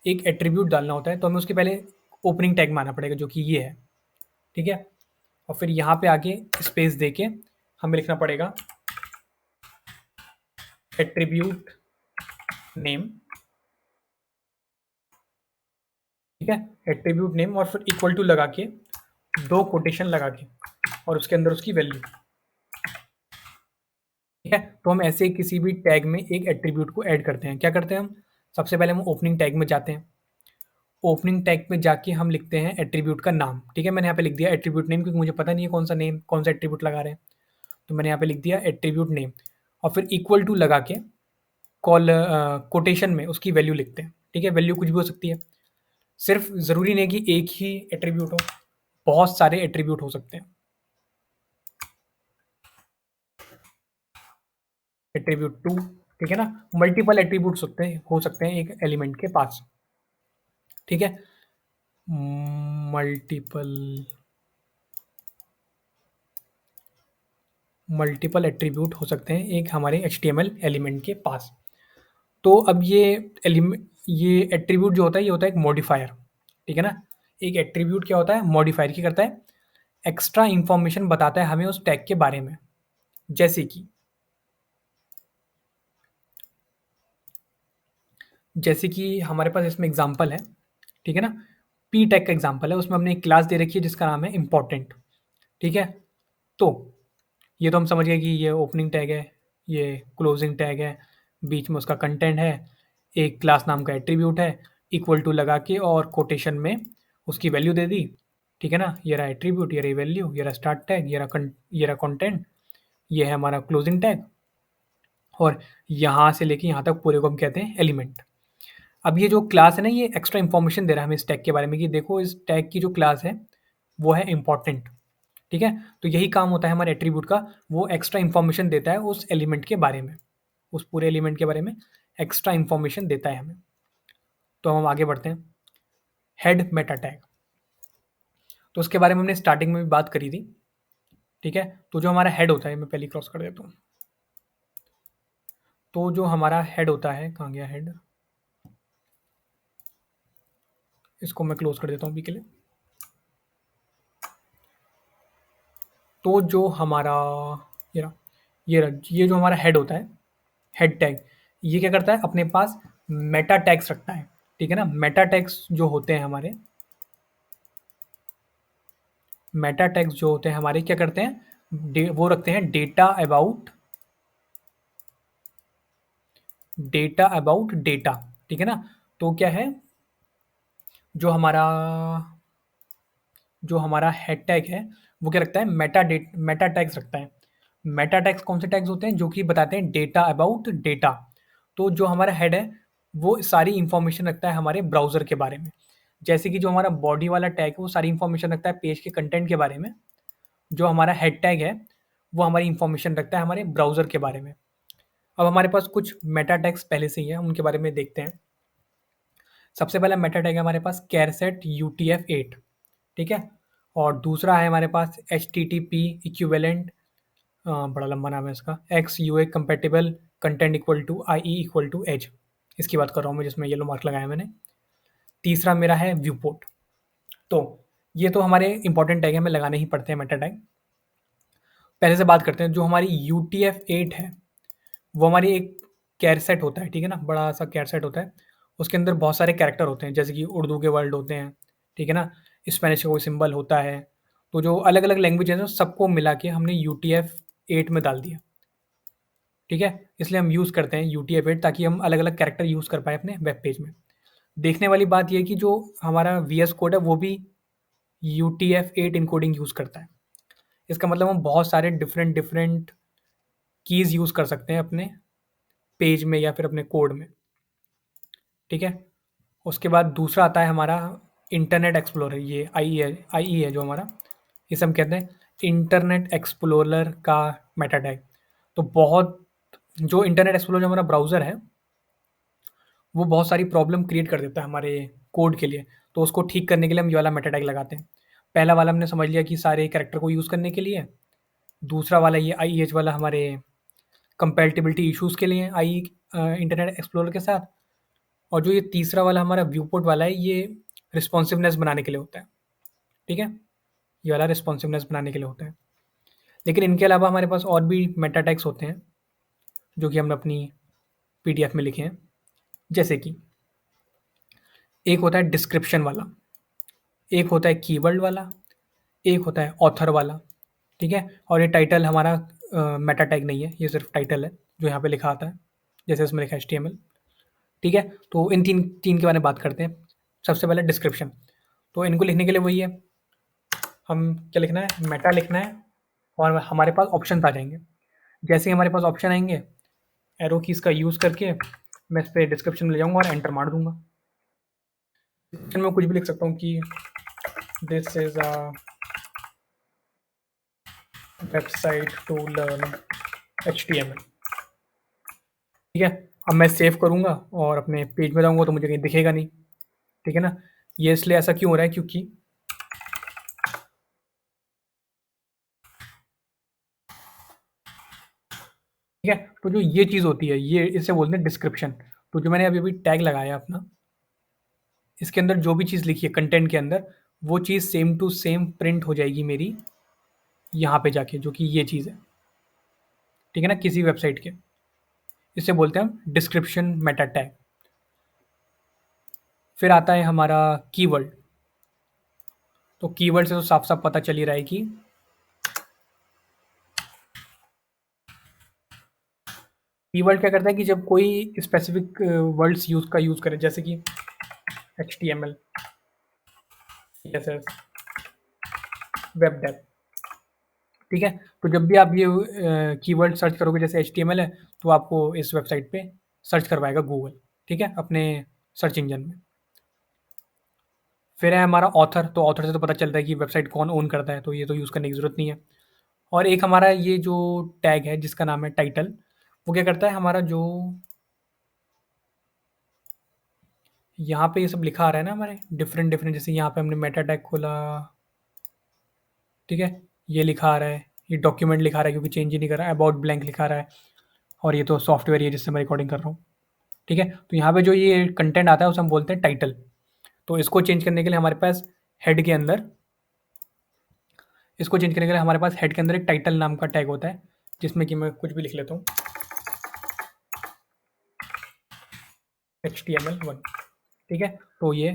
एक एट्रीब्यूट डालना होता है तो हमें उसके पहले ओपनिंग टैग में आना पड़ेगा, जो कि ये है। ठीक है? और फिर यहाँ पे आके स्पेस दे के हमें लिखना पड़ेगा एट्रीब्यूट नेम। ठीक है? एट्रीब्यूट नेम और फिर इक्वल टू लगा के 2 कोटेशन लगा के और उसके अंदर उसकी वैल्यू। ठीक है? तो हम ऐसे किसी भी टैग में एक एट्रीब्यूट को ऐड करते हैं। क्या करते हैं हम? सबसे पहले हम ओपनिंग टैग में जाते हैं। ओपनिंग टैग में जाके हम लिखते हैं एट्रीब्यूट का नाम। ठीक है? मैंने यहाँ पे लिख दिया एट्रीब्यूट नेम, क्योंकि मुझे पता नहीं है कौन सा नेम, कौन सा एट्रीब्यूट लगा रहे हैं। तो मैंने यहाँ पे लिख दिया एट्रीब्यूट नेम, और फिर इक्वल टू लगा के कोटेशन में उसकी वैल्यू लिखते हैं। ठीक है? वैल्यू कुछ भी हो सकती है। सिर्फ ज़रूरी नहीं कि एक ही एट्रीब्यूट हो, बहुत सारे एट्रीब्यूट हो सकते हैं। एट्रीब्यूट 2, ठीक है ना? मल्टीपल एट्रीब्यूट्स हो सकते हैं एक एलिमेंट के पास। ठीक है? मल्टीपल मल्टीपल एट्रीब्यूट हो सकते हैं एक हमारे एचटीएमएल एलिमेंट के पास। तो अब ये एट्रीब्यूट जो होता है, ये होता है एक मॉडिफायर। ठीक है ना? एक एट्रीब्यूट क्या होता है? मॉडिफायर क्या करता है? एक्स्ट्रा इंफॉर्मेशन बताता है हमें उस टैग के बारे में। जैसे कि हमारे पास इसमें एग्जांपल है। ठीक है ना? पी टैग का एग्जांपल है, उसमें हमने एक क्लास दे रखी है जिसका नाम है इम्पोर्टेंट। ठीक है? तो ये तो हम समझ गए कि ये ओपनिंग टैग है, ये क्लोजिंग टैग है, बीच में उसका कंटेंट है, एक क्लास नाम का एट्रीब्यूट है, इक्वल टू लगा के और कोटेशन में उसकी वैल्यू दे दी। ठीक है ना? ये रहा एट्रीब्यूट, ये रही वैल्यू, ये रहा स्टार्ट टैग, ये रहा कंटेंट, ये है हमारा क्लोजिंग टैग, और यहाँ से लेके यहाँ तक पूरे को हम कहते हैं एलिमेंट। अब ये जो क्लास है ना, ये एक्स्ट्रा इन्फॉर्मेशन दे रहा है हमें इस टैग के बारे में, कि देखो इस टैग की जो क्लास है वो है इम्पॉर्टेंट। ठीक है? तो यही काम होता है हमारे एट्रीब्यूट का, वो एक्स्ट्रा इन्फॉर्मेशन देता है उस एलिमेंट के बारे में, उस पूरे एलिमेंट के बारे में एक्स्ट्रा इन्फॉर्मेशन देता है हमें। तो हम आगे बढ़ते हैं। हेड मेटा टैग, तो उसके बारे में हमने स्टार्टिंग में भी बात करी थी। ठीक है। तो जो हमारा हेड होता है, मैं पहले क्रॉस कर देता हूँ। तो जो हमारा हेड होता है, कहाँ गया हेड, इसको मैं क्लोज कर देता हूँ अभी के लिए। तो जो हमारा ये रहा, ये जो हमारा हेड होता है, हेड टैग, ये क्या करता है, अपने पास मेटा टैग्स रखता है। ठीक है ना। मेटा टैग्स जो होते हैं हमारे, मेटा टैग्स जो होते हैं हमारे क्या करते हैं, वो रखते हैं डेटा अबाउट डेटा। ठीक है ना। तो क्या है, जो हमारा जो हमारा हेड टैग है, वो क्या रखता है, मेटा टैग्स रखता है। मेटा टैग्स कौन से टैग्स होते हैं, जो कि बताते हैं डेटा अबाउट डेटा। तो जो हमारा हेड है, वो सारी इंफॉर्मेशन रखता है हमारे ब्राउज़र के बारे में। जैसे कि जो हमारा बॉडी वाला टैग है, वो सारी इंफॉर्मेशन रखता है पेज के कंटेंट के बारे में। जो हमारा हेड टैग है, वो हमारी इंफॉर्मेशन रखता है हमारे ब्राउज़र के बारे में। अब हमारे पास कुछ मेटा टैग्स पहले से ही है, उनके बारे में देखते हैं। सबसे पहला मेटा टैग है हमारे पास कैरसेट UTF-8। ठीक है। और दूसरा है हमारे पास HTTP इक्विवेलेंट, बड़ा लंबा नाम है इसका, XUA compatible content equal to IE equal to edge. इसकी बात कर रहा हूँ मैं, जिसमें येलो मार्क लगाया मैंने। तीसरा मेरा है व्यू पोर्ट। तो ये तो हमारे इंपॉर्टेंट टैग है, हमें लगाने ही पड़ते हैं मेटा टैग। पहले से बात करते हैं, जो हमारी UTF-8 है, वो हमारी एक कैरसेट होता है। ठीक है ना, बड़ा सा कैरसेट होता है। उसके अंदर बहुत सारे कैरेक्टर होते हैं, जैसे कि उर्दू के वर्ड होते हैं। ठीक है ना। स्पेनिश का कोई सिंबल होता है। तो जो अलग अलग लैंग्वेज है, सबको मिला के हमने UTF-8 में डाल दिया। ठीक है। इसलिए हम यूज़ करते हैं UTF-8, ताकि हम अलग अलग कैरेक्टर यूज़ कर पाए अपने वेब पेज में। देखने वाली बात ये है कि जो हमारा VS कोड है, वो भी UTF-8 इनकोडिंग यूज़ करता है। इसका मतलब हम बहुत सारे डिफरेंट डिफरेंट कीज़ यूज़ कर सकते हैं अपने पेज में या फिर अपने कोड में। ठीक है। उसके बाद दूसरा आता है हमारा इंटरनेट एक्सप्लोरर, ये IE है जो हमारा, इसे हम कहते हैं इंटरनेट एक्सप्लोरर का मेटा टैग। तो बहुत जो इंटरनेट एक्सप्लोरर जो हमारा ब्राउज़र है, वो बहुत सारी प्रॉब्लम क्रिएट कर देता है हमारे कोड के लिए। तो उसको ठीक करने के लिए हम ये वाला मेटा टैग लगाते हैं। पहला वाला हमने समझ लिया कि सारे कैरेक्टर को यूज़ करने के लिए। दूसरा वाला ये IEH वाला हमारे कंपैटिबिलिटी इश्यूज़ के लिए, इंटरनेट एक्सप्लोरर के साथ। और जो ये तीसरा वाला हमारा व्यू पोर्ट वाला है, ये रिस्पॉन्सिवनेस बनाने के लिए होता है। ठीक है। ये वाला रिस्पॉन्सिवनेस बनाने के लिए होता है। लेकिन इनके अलावा हमारे पास और भी मेटा टैग्स होते हैं, जो कि हमने अपनी PDF में लिखे हैं। जैसे कि एक होता है डिस्क्रिप्शन वाला, एक होता है कीवर्ड वाला, एक होता है ऑथर वाला। ठीक है। और ये टाइटल हमारा मेटा टैग नहीं है, ये सिर्फ टाइटल है जो यहाँ पे लिखा आता है, जैसे इसमें लिखा है HTML। ठीक है। तो इन तीन तीन के बारे में बात करते हैं। सबसे पहले डिस्क्रिप्शन। तो इनको लिखने के लिए वही है, हम क्या लिखना है, मेटा लिखना है, और हमारे पास ऑप्शन आ जाएंगे। जैसे ही हमारे पास ऑप्शन आएंगे, एरो कीज़ का यूज़ करके मैं इस पर डिस्क्रिप्शन में ले जाऊँगा और एंटर मार दूंगा। डिस्क्रिप्शन में कुछ भी लिख सकता हूँ कि this is a website to learn HTML। ठीक है। अब मैं सेव करूँगा और अपने पेज में जाऊँगा तो मुझे कहीं दिखेगा नहीं। ठीक है ना। ये इसलिए ऐसा क्यों हो रहा है, क्योंकि ठीक है, तो जो ये चीज़ होती है, ये इसे बोलते हैं डिस्क्रिप्शन। तो जो मैंने अभी अभी टैग लगाया अपना, इसके अंदर जो भी चीज़ लिखी है कंटेंट के अंदर, वो चीज़ सेम टू सेम प्रिंट हो जाएगी मेरी यहाँ पे जाके, जो कि ये चीज़ है। ठीक है ना, किसी वेबसाइट के। इसे बोलते हैं हम डिस्क्रिप्शन मेटा टैग। फिर आता है हमारा कीवर्ड। तो कीवर्ड से तो साफ साफ पता चल ही रहा है कि कीवर्ड क्या करता है, कि जब कोई स्पेसिफिक वर्ड्स यूज़ करे, जैसे कि HTML, CSS, वेब डेव। ठीक है। तो जब भी आप ये कीवर्ड सर्च करोगे, जैसे HTML है, तो आपको इस वेबसाइट पे सर्च करवाएगा गूगल। ठीक है, अपने सर्च इंजन में। फिर है हमारा ऑथर। तो ऑथर से तो पता चलता है कि वेबसाइट कौन ओन करता है, तो ये तो यूज़ करने की ज़रूरत नहीं है। और एक हमारा ये जो टैग है, जिसका नाम है टाइटल, वो क्या करता है, हमारा जो यहाँ पे ये सब लिखा आ रहा है ना हमारे डिफरेंट डिफरेंट, जैसे यहाँ पे हमने मेटा टैग खोला। ठीक है। ये लिखा आ रहा है, ये डॉक्यूमेंट लिखा रहा है क्योंकि चेंज ही नहीं कर रहा है, अबाउट ब्लैंक लिखा रहा है, और ये तो सॉफ्टवेयर है जिससे मैं रिकॉर्डिंग कर रहा हूँ। ठीक है, तो यहाँ पे जो ये कंटेंट आता है उसे हम बोलते हैं टाइटल। तो इसको चेंज करने के लिए हमारे पास हेड के अंदर इसको चेंज करने के लिए हमारे पास हेड के अंदर एक टाइटल नाम का टैग होता है, जिसमें कि मैं कुछ भी लिख लेता हूँ, HTML1। ठीक है, तो ये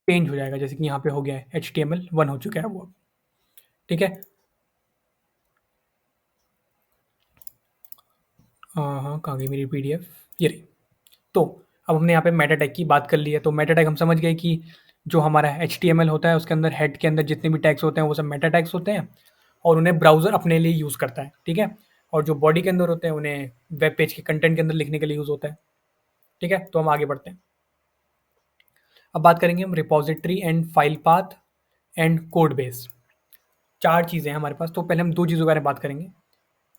चेंज हो जाएगा, जैसे कि यहाँ पे हो गया है HTML1 हो चुका है वो। ठीक है, हाँ कहाँ गई मेरी PDF, ये रही। तो अब हमने यहाँ पे मेटा टैग की बात कर ली है, तो मेटा टैग हम समझ गए कि जो हमारा HTML होता है उसके अंदर हेड के अंदर जितने भी टैग्स होते हैं वो सब मेटा टैग्स होते हैं, और उन्हें ब्राउज़र अपने लिए यूज़ करता है। ठीक है, और जो बॉडी के अंदर होते हैं उन्हें वेब पेज के कंटेंट के अंदर लिखने के लिए यूज़ होता है। ठीक है, तो हम आगे बढ़ते हैं। अब बात करेंगे हम repository and file path and code base. 4 चीज़ें हैं हमारे पास, तो पहले हम 2 चीज़ों के बारे में बात करेंगे,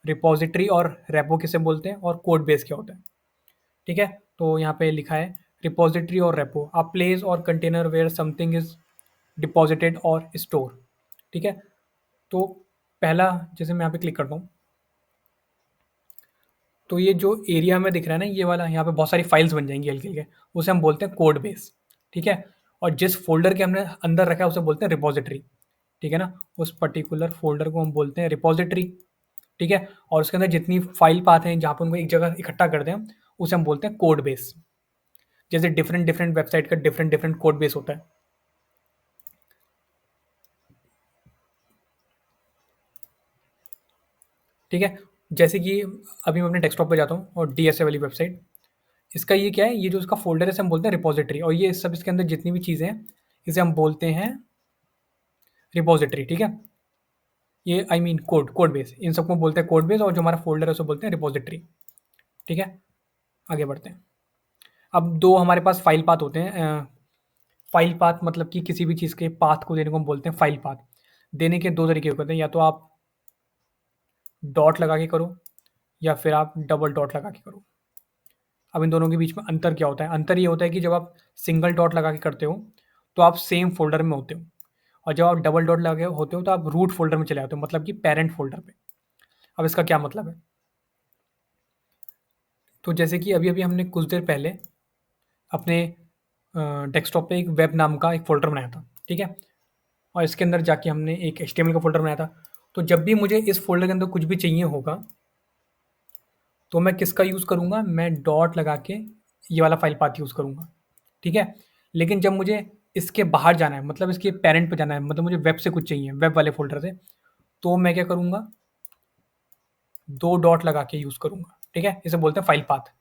रिपॉजिटरी और रेपो किसे बोलते हैं और कोड बेस क्या होता है। ठीक है, तो यहाँ पे लिखा है रिपॉजिटरी और repo, a place or container where something is deposited or store. ठीक है, तो पहला जैसे मैं यहाँ पे क्लिक करता हूँ, तो ये जो एरिया में दिख रहा है ना, ये वाला यहाँ पे बहुत सारी फाइल्स बन जाएंगी हल्के हल्के, उसे हम बोलते हैं कोड बेस। ठीक है, और जिस फोल्डर के हमने अंदर रखा है उसे बोलते हैं रिपॉजिटरी। ठीक है ना, उस पर्टिकुलर फोल्डर को हम बोलते हैं रिपॉजिटरी। ठीक है, और उसके अंदर जितनी फाइल पाथ हैं जहाँ पर उनको एक जगह इकट्ठा कर दें उसे हम बोलते हैं कोड बेस। जैसे डिफरेंट डिफरेंट वेबसाइट का डिफरेंट डिफरेंट कोड बेस होता है। ठीक है, जैसे कि अभी मैं अपने डेस्कटॉप पे जाता हूँ और DSA वाली वेबसाइट, इसका ये क्या है, ये जो इसका फ़ोल्डर है इसे हम बोलते हैं रिपॉज़िटरी, और ये सब इसके अंदर जितनी भी चीज़ें हैं इसे हम बोलते हैं रिपॉज़िटरी। ठीक है, ये आई मीन कोड बेस, इन सबको बोलते हैं कोड बेस, और जो हमारा फ़ोल्डर है उसे बोलते हैं रिपॉज़िटरी। ठीक है, आगे बढ़ते हैं। अब 2 हमारे पास फ़ाइल पाथ होते हैं, फ़ाइल पाथ मतलब कि किसी भी चीज़ के पाथ को देने को हम बोलते हैं फ़ाइल पाथ। देने के 2 तरीके होते हैं, या तो आप डॉट लगा के करो या फिर आप डबल डॉट लगा के करो। अब इन दोनों के बीच में अंतर क्या होता है? अंतर ये होता है कि जब आप सिंगल डॉट लगा के करते हो, तो आप सेम फ़ोल्डर में होते हो, और जब आप डबल डॉट लगा के होते हो, तो आप रूट फ़ोल्डर में चले जाते हो, मतलब कि पेरेंट फ़ोल्डर पे। अब इसका क्या मतलब है? तो जैसे कि अभी-अभी हमने कुछ देर पहले अपने डेस्कटॉप पे एक वेब नाम का एक फ़ोल्डर बनाया था, ठीक है? और इसके अंदर जाके हमने एक HTML का फ़ोल्डर बनाया था। तो जब भी मुझे इस फ़ोल्डर के अंदर कुछ भी चाहिए होगा, तो मैं किसका यूज़ करूँगा? मैं डॉट लगा के ये वाला फ़ाइल पाथ यूज़ करूँगा, ठीक है? लेकिन जब मुझे इसके बाहर जाना है, मतलब इसके पैरेंट पे जाना है, मतलब मुझे वेब से कुछ चाहिए, वेब वाले फ़ोल्डर से, तो मैं क्या करूँगा? 2 डॉट लगा के यूज़ करूँगा, ठीक है? इसे बोलते हैं फ़ाइल पाथ।